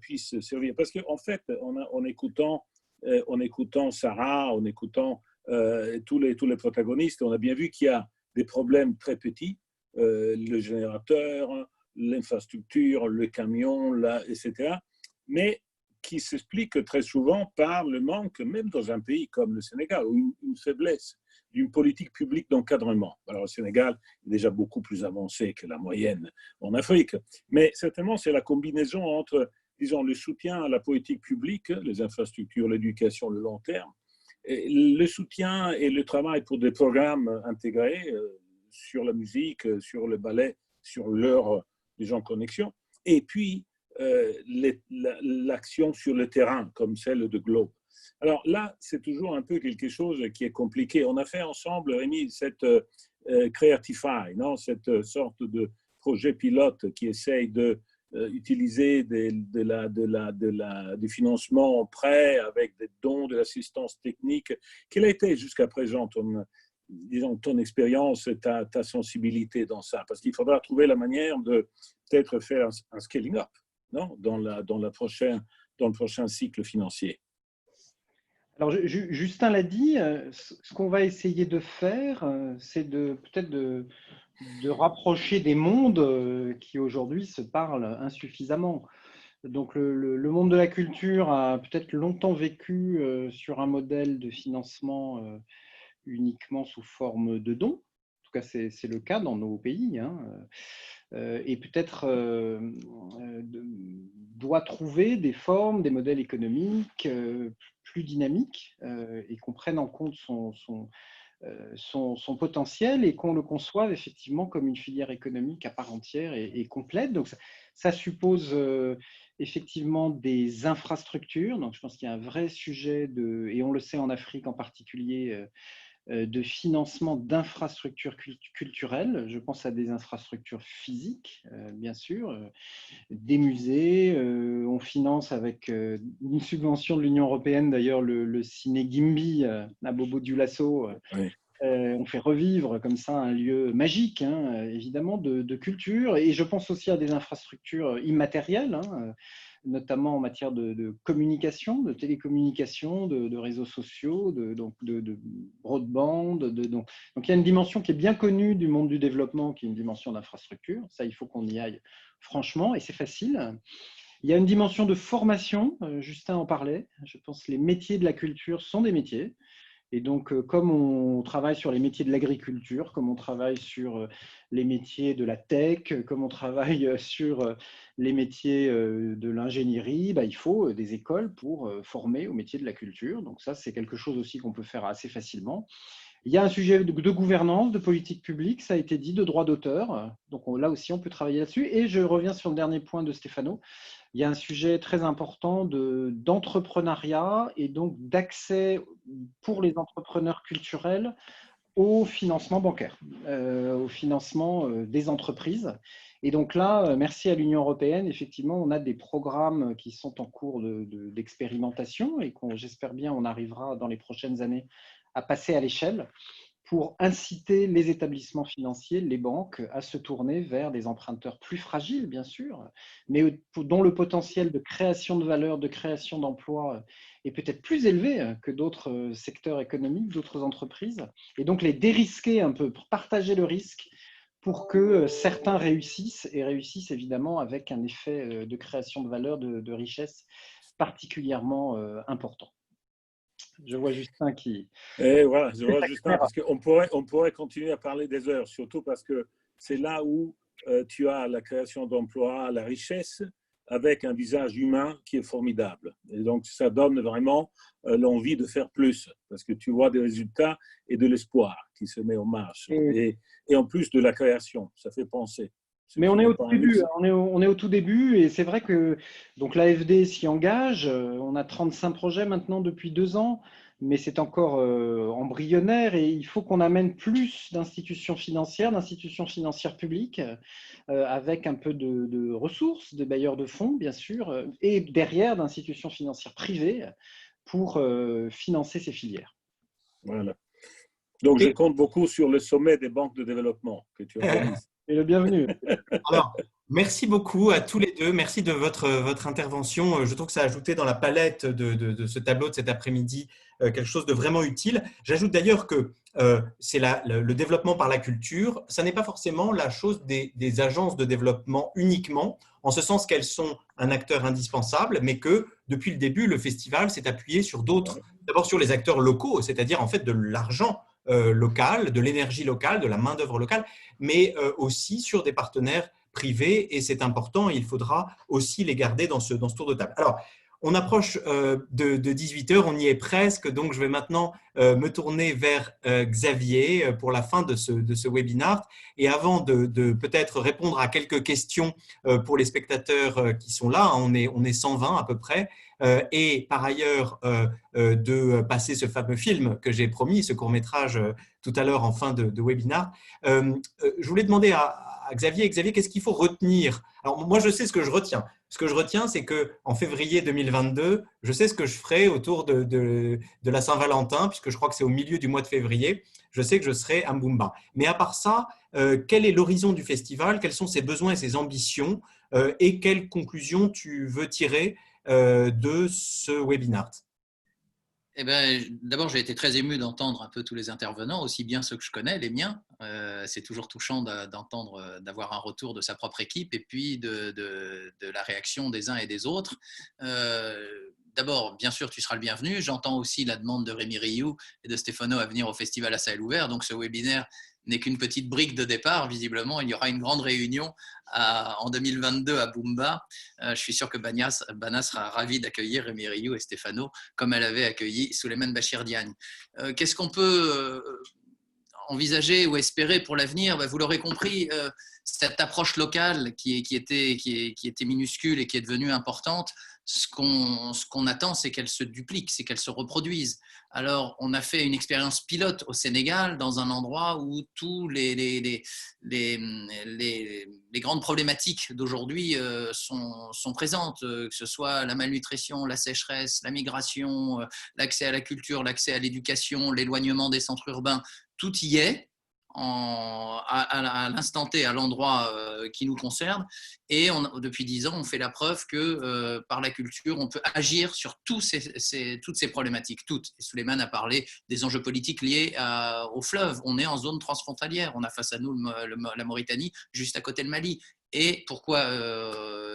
I: puissent servir. Parce qu'en fait, en écoutant Sarah, en écoutant tous les protagonistes, on a bien vu qu'il y a des problèmes très petits, le générateur, l'infrastructure, le camion, etc., mais qui s'explique très souvent par le manque, même dans un pays comme le Sénégal, ou une faiblesse d'une politique publique d'encadrement. Alors, le Sénégal est déjà beaucoup plus avancé que la moyenne en Afrique, mais certainement, c'est la combinaison entre, disons, le soutien à la politique publique, les infrastructures, l'éducation, le long terme, et le soutien et le travail pour des programmes intégrés sur la musique, sur le ballet, sur leur, disons, connexion, et puis l'action sur le terrain, comme celle de Globe. Alors là, c'est toujours un peu quelque chose qui est compliqué. On a fait ensemble, Rémi, cette Creatify, non, cette sorte de projet pilote qui essaye d'utiliser du financement en prêt avec des dons, de l'assistance technique. Quelle a été jusqu'à présent ton expérience, ta sensibilité dans ça? Parce qu'il faudra trouver la manière de peut-être faire un scaling up, non, dans le prochain cycle financier.
J: Alors, Justin l'a dit, ce qu'on va essayer de faire, c'est peut-être de rapprocher des mondes qui aujourd'hui se parlent insuffisamment. Donc, le monde de la culture a peut-être longtemps vécu sur un modèle de financement uniquement sous forme de dons. En tout cas, c'est le cas dans nos pays, hein. Et peut-être doit trouver des formes, des modèles économiques plus dynamiques et qu'on prenne en compte son potentiel et qu'on le conçoive effectivement comme une filière économique à part entière et complète. Donc, ça suppose effectivement des infrastructures. Donc, je pense qu'il y a un vrai sujet, et on le sait en Afrique en particulier, de financement d'infrastructures culturelles. Je pense à des infrastructures physiques, bien sûr, des musées. On finance avec une subvention de l'Union européenne, d'ailleurs, le ciné Gimbi à Bobo Dioulasso.
I: Oui.
J: On fait revivre comme ça un lieu magique, hein, évidemment, de culture. Et je pense aussi à des infrastructures immatérielles, hein, notamment en matière de communication, de télécommunication, de réseaux sociaux, de broadband. Donc, il y a une dimension qui est bien connue du monde du développement, qui est une dimension d'infrastructure. Ça, il faut qu'on y aille franchement, et c'est facile. Il y a une dimension de formation, Justin en parlait. Je pense que les métiers de la culture sont des métiers. Et donc, comme on travaille sur les métiers de l'agriculture, comme on travaille sur les métiers de la tech, comme on travaille sur les métiers de l'ingénierie, il faut des écoles pour former aux métiers de la culture. Donc ça, c'est quelque chose aussi qu'on peut faire assez facilement. Il y a un sujet de gouvernance, de politique publique, ça a été dit, de droit d'auteur. Donc là aussi, on peut travailler là-dessus. Et je reviens sur le dernier point de Stefano. Il y a un sujet très important d'entrepreneuriat et donc d'accès pour les entrepreneurs culturels au financement bancaire, au financement des entreprises. Et donc là, merci à l'Union européenne, effectivement, on a des programmes qui sont en cours d'expérimentation et j'espère bien on arrivera dans les prochaines années à passer à l'échelle pour inciter les établissements financiers, les banques, à se tourner vers des emprunteurs plus fragiles, bien sûr, mais dont le potentiel de création de valeur, de création d'emplois est peut-être plus élevé que d'autres secteurs économiques, d'autres entreprises. Et donc, les dérisquer un peu, pour partager le risque, pour que certains réussissent, et réussissent évidemment avec un effet de création de valeur, de richesse particulièrement important. Je vois Justin qui…
I: Et voilà, je vois Justin, parce qu'on pourrait continuer à parler des heures, surtout parce que c'est là où tu as la création d'emplois, la richesse, avec un visage humain qui est formidable. Et donc, ça donne vraiment l'envie de faire plus, parce que tu vois des résultats et de l'espoir qui se met en marche. Et en plus de la création, ça fait penser.
J: Mais on est au tout début, on est au tout début, et c'est vrai que donc l'AFD s'y engage. On a 35 projets maintenant depuis 2 ans, mais c'est encore embryonnaire, et il faut qu'on amène plus d'institutions financières publiques, avec un peu de ressources, de bailleurs de fonds, bien sûr, et derrière d'institutions financières privées pour financer ces filières.
I: Voilà. Donc, je compte beaucoup sur le sommet des banques de développement que tu organises.
J: Et le bienvenu.
A: Alors, merci beaucoup à tous les deux. Merci de votre intervention. Je trouve que ça a ajouté dans la palette de ce tableau de cet après-midi quelque chose de vraiment utile. J'ajoute d'ailleurs que c'est le développement par la culture. Ça n'est pas forcément la chose des agences de développement uniquement, en ce sens qu'elles sont un acteur indispensable, mais que depuis le début, le festival s'est appuyé sur d'autres, d'abord sur les acteurs locaux, c'est-à-dire en fait de l'argent local, de l'énergie locale, de la main-d'œuvre locale, mais aussi sur des partenaires privés, et c'est important, il faudra aussi les garder dans ce tour de table. Alors, on approche de 18h, on y est presque, donc je vais maintenant me tourner vers Xavier pour la fin de ce webinar. Et avant de peut-être répondre à quelques questions pour les spectateurs qui sont là, on est 120 à peu près, et par ailleurs de passer ce fameux film que j'ai promis, ce court-métrage tout à l'heure en fin de webinar, je voulais demander à Xavier, qu'est-ce qu'il faut retenir? Alors moi, je sais ce que je retiens. Ce que je retiens, c'est qu'en février 2022, je sais ce que je ferai autour de la Saint-Valentin, puisque je crois que c'est au milieu du mois de février. Je sais que je serai à Mbumba. Mais à part ça, quel est l'horizon du festival? Quels sont ses besoins et ses ambitions? Et quelles conclusions tu veux tirer de ce webinar?
B: Eh ben, d'abord, j'ai été très ému d'entendre un peu tous les intervenants, aussi bien ceux que je connais, les miens. C'est toujours touchant d'entendre, d'avoir un retour de sa propre équipe et puis de la réaction des uns et des autres. D'abord, bien sûr, tu seras le bienvenu. J'entends aussi la demande de Rémi Rioux et de Stefano à venir au Festival à Sahel ouvert. Donc, ce webinaire n'est qu'une petite brique de départ. Visiblement, il y aura une grande réunion en 2022 à Bumba. Je suis sûr que Bana sera ravie d'accueillir Rémi Rioux et Stefano comme elle avait accueilli Souleymane Bachir Diagne. Qu'est-ce qu'on peut envisager ou espérer pour l'avenir, vous l'aurez compris, cette approche locale qui était minuscule et qui est devenue importante, ce qu'on attend, c'est qu'elle se duplique, c'est qu'elle se reproduise. Alors, on a fait une expérience pilote au Sénégal, dans un endroit où tous les grandes problématiques d'aujourd'hui sont présentes, que ce soit la malnutrition, la sécheresse, la migration, l'accès à la culture, l'accès à l'éducation, l'éloignement des centres urbains, tout y est. À l'instant T, à l'endroit qui nous concerne. Et depuis 10 ans, on fait la preuve que par la culture, on peut agir sur toutes ces problématiques. Toutes. Et Souleymane a parlé des enjeux politiques liés au fleuve. On est en zone transfrontalière. On a face à nous la Mauritanie, juste à côté le Mali. Et pourquoi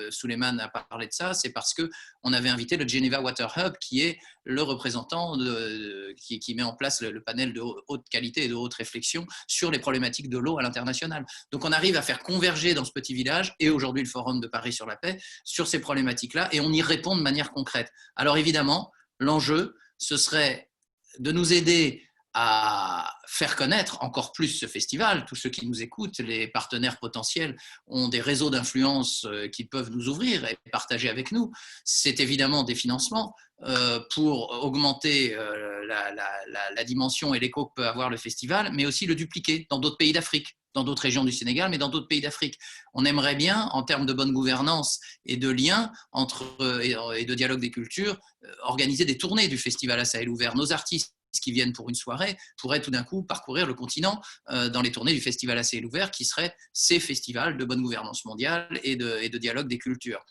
B: Souleymane a parlé de ça? C'est parce qu'on avait invité le Geneva Water Hub, qui est le représentant qui met en place le panel de haute qualité et de haute réflexion sur les problématiques de l'eau à l'international. Donc on arrive à faire converger dans ce petit village, et aujourd'hui le Forum de Paris sur la paix, sur ces problématiques-là, et on y répond de manière concrète. Alors évidemment, l'enjeu, ce serait de nous aider à faire connaître encore plus ce festival. Tous ceux qui nous écoutent, les partenaires potentiels, ont des réseaux d'influence qui peuvent nous ouvrir et partager avec nous. C'est évidemment des financements pour augmenter la dimension et l'écho que peut avoir le festival, mais aussi le dupliquer dans d'autres pays d'Afrique, dans d'autres régions du Sénégal, mais dans d'autres pays d'Afrique. On aimerait bien, en termes de bonne gouvernance et de liens et de dialogue des cultures, organiser des tournées du festival à Sahel ouvert. Nos artistes qui viennent pour une soirée pourraient tout d'un coup parcourir le continent dans les tournées du Festival à ciel ouvert, qui seraient ces festivals de bonne gouvernance mondiale et de dialogue des cultures.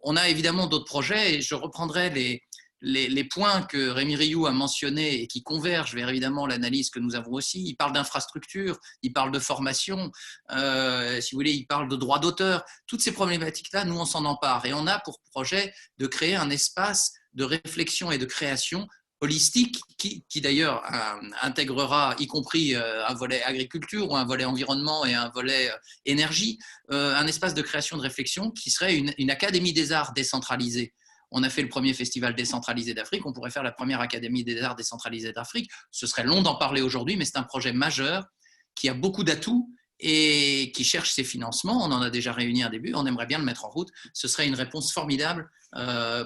B: On a évidemment d'autres projets, et je reprendrai les points que Rémi Rioux a mentionnés et qui convergent vers évidemment l'analyse que nous avons aussi. Il parle d'infrastructure, il parle de formation, si vous voulez, il parle de droits d'auteur. Toutes ces problématiques-là, nous, on s'en empare, et on a pour projet de créer un espace de réflexion et de création holistique qui d'ailleurs intégrera y compris un volet agriculture ou un volet environnement et un volet énergie, un espace de création de réflexion qui serait une académie des arts décentralisée. On a fait le premier festival décentralisé d'Afrique, on pourrait faire la première académie des arts décentralisée d'Afrique. Ce serait long d'en parler aujourd'hui, mais c'est un projet majeur qui a beaucoup d'atouts et qui cherche ses financements. On en a déjà réuni un début, on aimerait bien le mettre en route. Ce serait une réponse formidable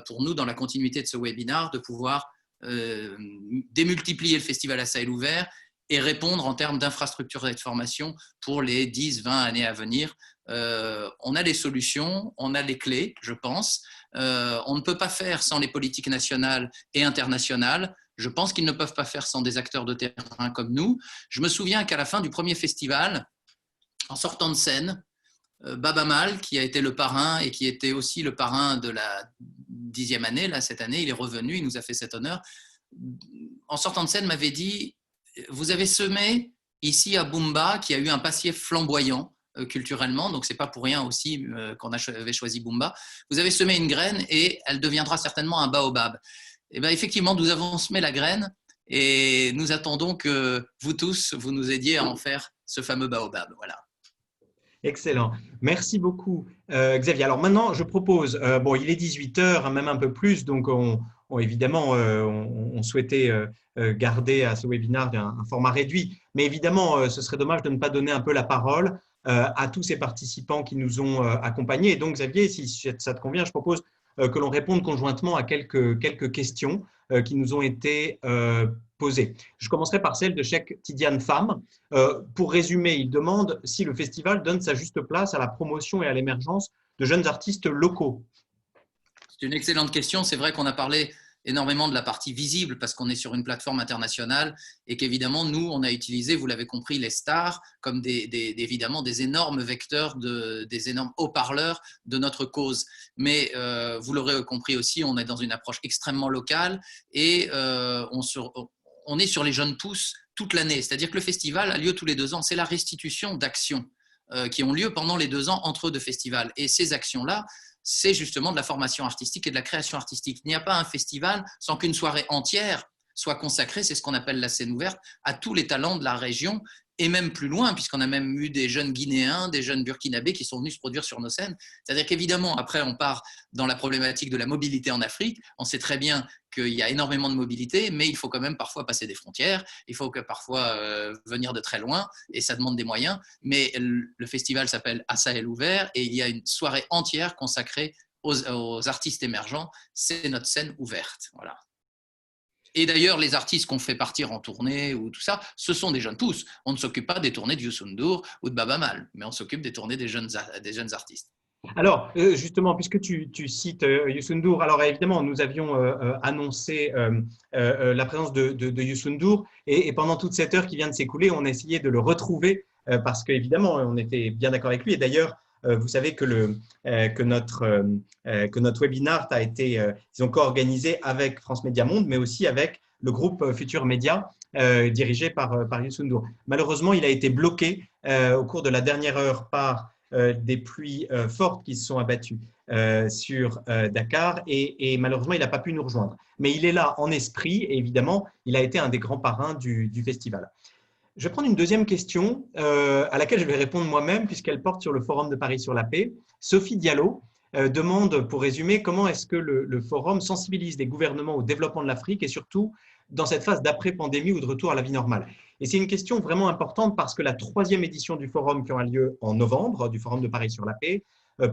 B: pour nous, dans la continuité de ce webinaire, de pouvoir démultiplier le festival à Sahel ouvert et répondre en termes d'infrastructure et de formation pour les 10-20 années à venir. On a les solutions, on a les clés, je pense. On ne peut pas faire sans les politiques nationales et internationales. Je pense qu'ils ne peuvent pas faire sans des acteurs de terrain comme nous. Je me souviens qu'à la fin du premier festival, en sortant de scène, Baba Mal, qui a été le parrain et qui était aussi le parrain de la 10e année, là, cette année, il est revenu, il nous a fait cet honneur. En sortant de scène, m'avait dit: vous avez semé ici à Bumba, qui a eu un passé flamboyant culturellement, donc c'est pas pour rien aussi qu'on avait choisi Bumba. Vous avez semé une graine et elle deviendra certainement un baobab. Et bien effectivement, nous avons semé la graine et nous attendons que vous tous, vous nous aidiez à en faire ce fameux baobab. Voilà.
A: Excellent. Merci beaucoup, Xavier. Alors maintenant, je propose, bon, il est 18h, même un peu plus, donc évidemment, on souhaitait garder à ce webinaire un format réduit, mais évidemment, ce serait dommage de ne pas donner un peu la parole à tous ces participants qui nous ont accompagnés. Et donc, Xavier, si ça te convient, je propose que l'on réponde conjointement à quelques questions qui nous ont été posées. Je commencerai par celle de Cheikh Tidiane Fam. Pour résumer, il demande si le festival donne sa juste place à la promotion et à l'émergence de jeunes artistes locaux.
B: C'est une excellente question. C'est vrai qu'on a parlé énormément de la partie visible parce qu'on est sur une plateforme internationale et qu'évidemment, nous, on a utilisé, vous l'avez compris, les stars comme évidemment des énormes vecteurs, des énormes haut-parleurs de notre cause. Mais vous l'aurez compris aussi, on est dans une approche extrêmement locale et on est sur les jeunes pousses toute l'année. C'est-à-dire que le festival a lieu tous les 2 ans. C'est la restitution d'actions qui ont lieu pendant les 2 ans entre deux festivals. Et ces actions-là, c'est justement de la formation artistique et de la création artistique. Il n'y a pas un festival sans qu'une soirée entière soit consacrée, c'est ce qu'on appelle la scène ouverte, à tous les talents de la région et même plus loin, puisqu'on a même eu des jeunes Guinéens, des jeunes Burkinabés qui sont venus se produire sur nos scènes. C'est-à-dire qu'évidemment, après, on part dans la problématique de la mobilité en Afrique. On sait très bien qu'il y a énormément de mobilité, mais il faut quand même parfois passer des frontières, il faut que parfois venir de très loin, et ça demande des moyens. Mais le festival s'appelle À Sahel ouvert, et il y a une soirée entière consacrée aux artistes émergents. C'est notre scène ouverte. Voilà. Et d'ailleurs, les artistes qu'on fait partir en tournée ou tout ça, ce sont des jeunes pousses. On ne s'occupe pas des tournées de Youssou N'Dour ou de Baba Mal, mais on s'occupe des tournées des jeunes artistes.
A: Alors, justement, puisque tu cites Youssou N'Dour, alors évidemment, nous avions annoncé la présence de Youssou N'Dour, et pendant toute cette heure qui vient de s'écouler, on a essayé de le retrouver parce qu'évidemment, on était bien d'accord avec lui. Et d'ailleurs, vous savez que notre webinaire a été co-organisé avec France Média Monde, mais aussi avec le groupe Futur Média, dirigé par Youssou N'Dour. Malheureusement, il a été bloqué au cours de la dernière heure par des pluies fortes qui se sont abattues sur Dakar, et malheureusement, il n'a pas pu nous rejoindre. Mais il est là en esprit, et évidemment, il a été un des grands parrains du festival. Je vais prendre une deuxième question à laquelle je vais répondre moi-même, puisqu'elle porte sur le Forum de Paris sur la paix. Sophie Diallo demande, pour résumer, comment est-ce que le Forum sensibilise les gouvernements au développement de l'Afrique, et surtout dans cette phase d'après-pandémie ou de retour à la vie normale. Et c'est une question vraiment importante parce que la 3e édition du Forum qui aura lieu en novembre, du Forum de Paris sur la paix,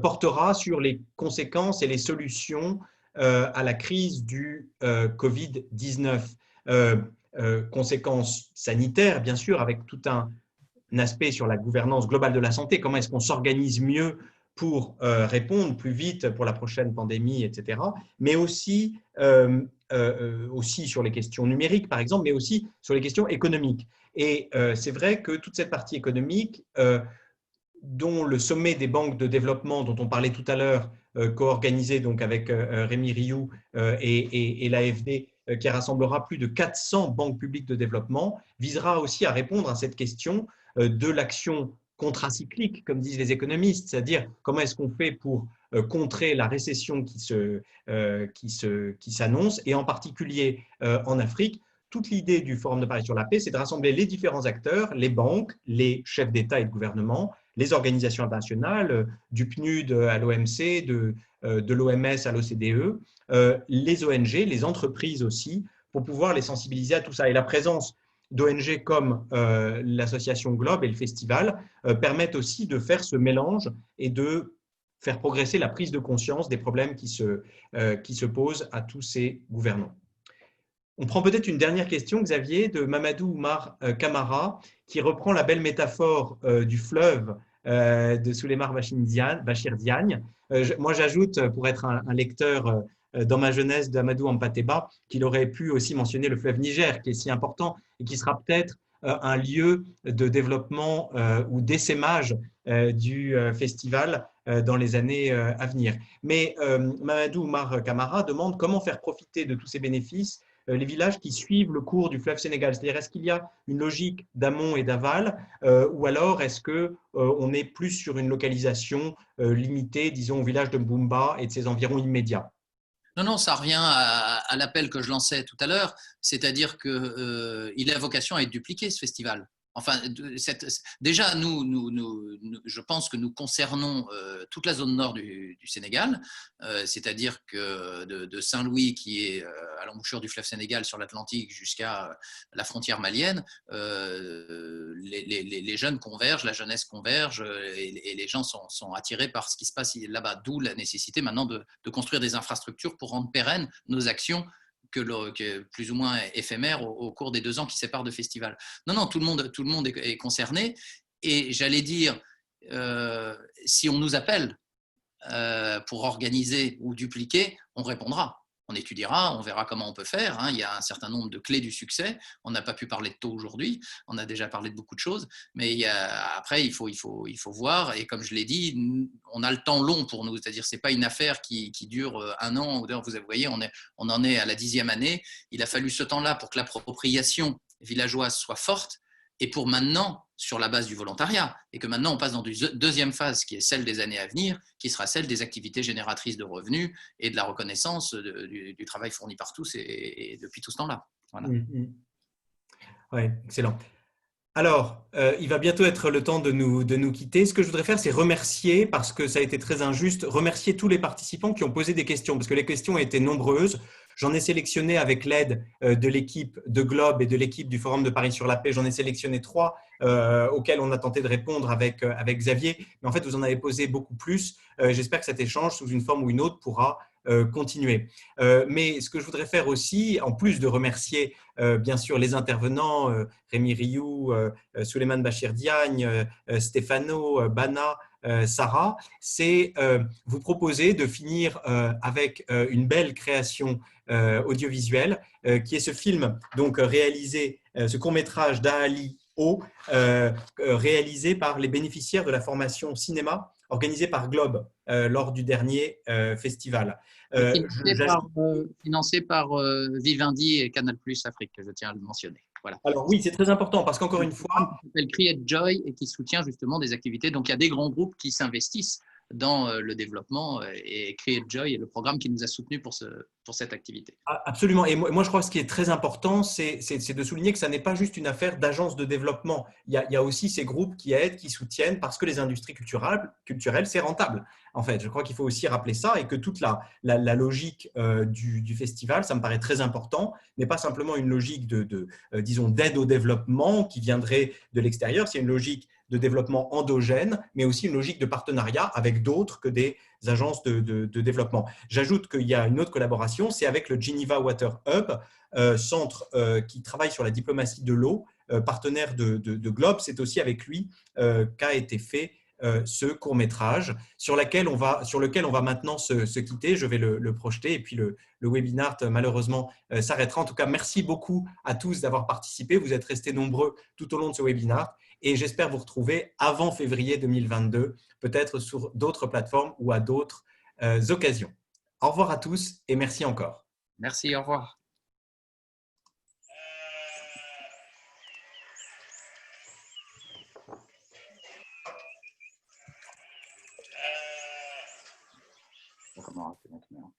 A: portera sur les conséquences et les solutions à la crise du Covid-19. Conséquences sanitaires, bien sûr, avec tout un aspect sur la gouvernance globale de la santé. Comment est-ce qu'on s'organise mieux pour répondre plus vite pour la prochaine pandémie, etc. Mais aussi sur les questions numériques, par exemple, mais aussi sur les questions économiques. Et c'est vrai que toute cette partie économique, dont le sommet des banques de développement, dont on parlait tout à l'heure, co-organisé donc avec Rémi Rioux et l'AFD, qui rassemblera plus de 400 banques publiques de développement, visera aussi à répondre à cette question de l'action contracyclique, comme disent les économistes, c'est-à-dire comment est-ce qu'on fait pour contrer la récession qui s'annonce, et en particulier en Afrique. Toute l'idée du Forum de Paris sur la paix, c'est de rassembler les différents acteurs, les banques, les chefs d'État et de gouvernement, les organisations internationales, du PNUD à l'OMC, de l'OMS à l'OCDE, les ONG, les entreprises aussi, pour pouvoir les sensibiliser à tout ça. Et la présence d'ONG comme l'association Globe et le festival permettent aussi de faire ce mélange et de faire progresser la prise de conscience des problèmes qui se posent à tous ces gouvernants. On prend peut-être une dernière question, Xavier, de Mamadou Oumar Kamara, qui reprend la belle métaphore du fleuve de Souleymane Bachir Diagne. Moi, j'ajoute, pour être un lecteur dans ma jeunesse d'Amadou Hampâté-Bâ, qu'il aurait pu aussi mentionner le fleuve Niger, qui est si important et qui sera peut-être un lieu de développement ou d'essaimage du festival dans les années à venir. Mais Mamadou Oumar Kamara demande comment faire profiter de tous ces bénéfices les villages qui suivent le cours du fleuve Sénégal. C'est-à-dire, est-ce qu'il y a une logique d'amont et d'aval ou alors est-ce qu'on est plus sur une localisation limitée, disons, au village de Mboumba et de ses environs immédiats?
B: Non, ça revient à l'appel que je lançais tout à l'heure, c'est-à-dire qu'il a vocation à être dupliqué, ce festival. Enfin, déjà, je pense que nous concernons toute la zone nord du Sénégal, c'est-à-dire que de Saint-Louis, qui est à l'embouchure du fleuve Sénégal sur l'Atlantique, jusqu'à la frontière malienne, les jeunes convergent, la jeunesse converge, et les gens sont attirés par ce qui se passe là-bas, d'où la nécessité maintenant de construire des infrastructures pour rendre pérennes nos actions que plus ou moins éphémère au cours des 2 ans qui séparent de festival. Non, tout le monde est concerné. Et j'allais dire, si on nous appelle pour organiser ou dupliquer, on répondra. On étudiera, on verra comment on peut faire. Il y a un certain nombre de clés du succès. On n'a pas pu parler de taux aujourd'hui. On a déjà parlé de beaucoup de choses. Mais après, il faut voir. Et comme je l'ai dit, on a le temps long pour nous. C'est-à-dire, ce n'est pas une affaire qui dure 1 an. Vous voyez, on en est à la 10e année. Il a fallu ce temps-là pour que l'appropriation villageoise soit forte. Et pour maintenant, sur la base du volontariat, et que maintenant on passe dans une 2e phase qui est celle des années à venir, qui sera celle des activités génératrices de revenus et de la reconnaissance du travail fourni par tous et depuis tout ce temps-là. Voilà.
A: Oui, excellent. Alors, il va bientôt être le temps de nous quitter. Ce que je voudrais faire, c'est remercier, parce que ça a été très injuste, remercier tous les participants qui ont posé des questions, parce que les questions étaient nombreuses. J'en ai sélectionné avec l'aide de l'équipe de Globe et de l'équipe du Forum de Paris sur la paix. J'en ai sélectionné 3 auxquels on a tenté de répondre avec Xavier. Mais en fait, vous en avez posé beaucoup plus. J'espère que cet échange, sous une forme ou une autre, pourra continuer. Mais ce que je voudrais faire aussi, en plus de remercier bien sûr les intervenants, Rémi Rioux, Souleymane Bachir Diagne, Stéphano, Bana, Sarah, c'est vous proposer de finir avec une belle création audiovisuelle qui est ce film donc réalisé, ce court-métrage d'Ali O, réalisé par les bénéficiaires de la formation cinéma organisée par Globe lors du dernier festival.
B: Financé par Vivendi et Canal+ Afrique, je tiens à le mentionner. Voilà.
A: Alors oui, c'est très important parce qu'encore une fois…
B: Qui s'appelle Create Joy et qui soutient justement des activités. Donc il y a des grands groupes qui s'investissent dans le développement et Create Joy est le programme qui nous a soutenus pour cette activité.
A: Absolument. Et moi, je crois que ce qui est très important, c'est de souligner que ça n'est pas juste une affaire d'agence de développement. Il y a aussi ces groupes qui aident, qui soutiennent, parce que les industries culturelles, c'est rentable. En fait, je crois qu'il faut aussi rappeler ça et que toute la logique du festival, ça me paraît très important, n'est pas simplement une logique disons, d'aide au développement qui viendrait de l'extérieur, c'est une logique de développement endogène, mais aussi une logique de partenariat avec d'autres que des agences de développement. J'ajoute qu'il y a une autre collaboration, c'est avec le Geneva Water Hub, centre qui travaille sur la diplomatie de l'eau, partenaire de Globe. C'est aussi avec lui qu'a été fait ce court-métrage sur lequel on va maintenant se quitter. Je vais le projeter et puis le webinar malheureusement s'arrêtera. En tout cas, merci beaucoup à tous d'avoir participé. Vous êtes restés nombreux tout au long de ce webinar et j'espère vous retrouver avant février 2022, peut-être sur d'autres plateformes ou à d'autres occasions. Au revoir à tous et merci encore.
B: Merci, au revoir. Comment maintenant?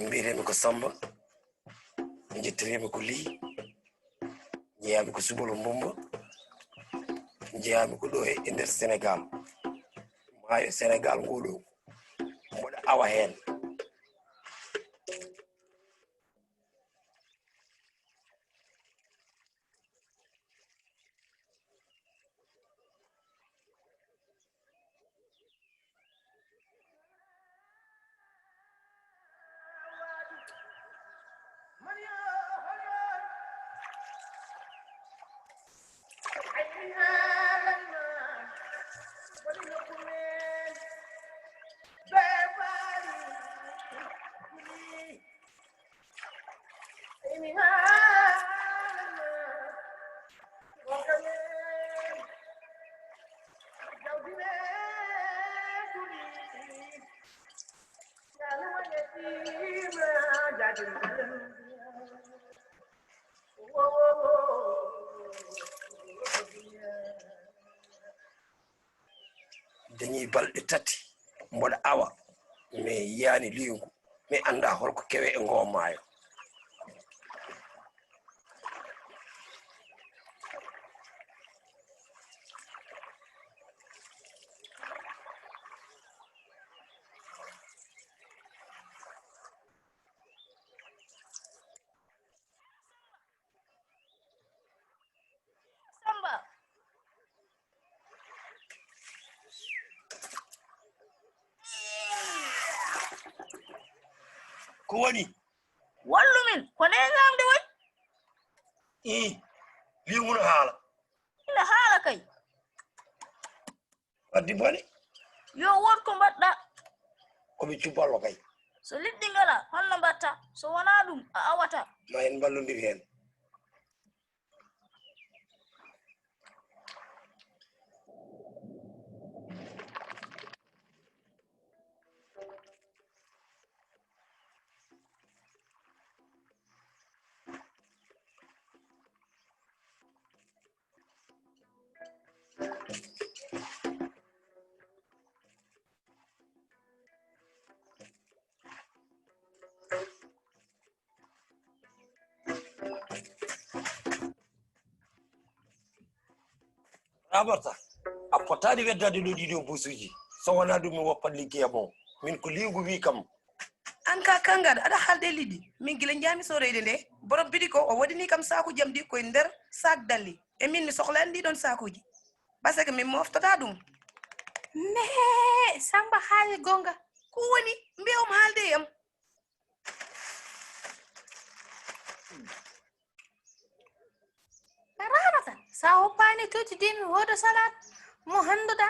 K: mbiyetemi ko Samba, jettirimi ko Ly, jeeyami ko Subalo Mbumba, jeeyami ko ɗo e nder Sénégal, maayo Sénégal ngoɗo mboɗo awa hen. dañi balɗe tati mboɗo awa mi yiyani liygu mi anda holko kewe e ngo maayo. ko woni
L: wallu min ko ne ngamde way
K: liwuno haala
L: ina haala kay
K: waddi bone
L: yo won ko mbaɗɗa
K: komi cuballo kay
L: so liɗɗi ngala holno mbatta so wona ɗum a awata
K: ma en ballodiri hen. Abarta a potani weddade ɗo ɗiɗo busuji so wona ɗum mi woppat liggeya bon min ko liwgu wi kam
M: an ka kangaɗo aɗa haalde liɗɗi min guila jami soreyde nde borom biɗi ko o waɗini kam saku jamdi koye nder sac dalli e min mi sohlani ɗiɗon sakuji parce que min moftata ɗum
N: ne Samba haali gonga
M: ko woni mbiyom haalde yam
N: Ramata sa hoppani tuuti dimi wodo salat mo handuɗa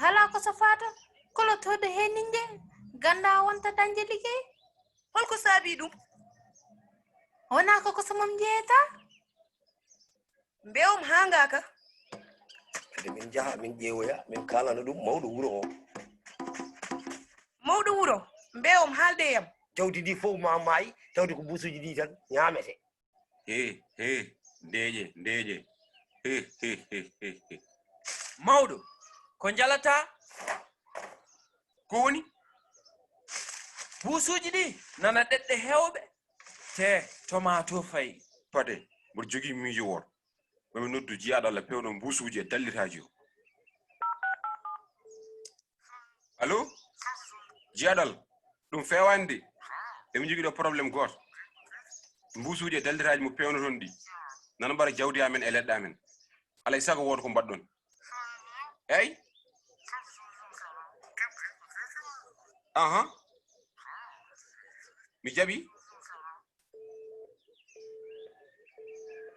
N: hala ko safata kolo tode heninde ganda wonta dañde liggey
M: holko saabi ɗum
N: wona koko samam jeeta
M: mbewom hangaka
K: kadi min jaha min ƴeewoya min kalana ɗum mawɗo wuro o
M: mawɗo wuro mbewom haalde yam
K: jawdi ndi fof ma maayi tawde ko busuji ɗi tan ñaamete
O: he ndeje he mawɗo ko jalata ko woni busuji ɗi nana ɗeɗɗe hewɓe te tomato fayi pade mboɗo jogii miijo wor mami noddu jiyaɗo Allah pewɗon busuji e dallitaji o allo jiyaɗo Allah ɗum fewani de emin jogui ɗo probléme goto busuji e dallitaji mo pewno toon ɗi nana mbaɗa jawdi amen e leɗɗe amen alay saago woto ko mbaɗɗon eyyi mi jaɓi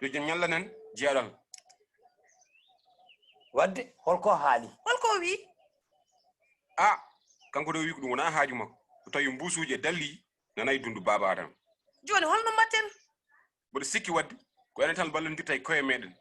O: yo jom ñallanen jeyaɗal
K: wadde holko haali
M: holko wi
O: kanko ɗo wi ko ɗum wona haaju makko so tawi mbusuji e dalli nanayi dundu baba adama
M: joni holno mbatten
O: mboɗo sikki wadde ko enen tan ballondirta e koye meɗen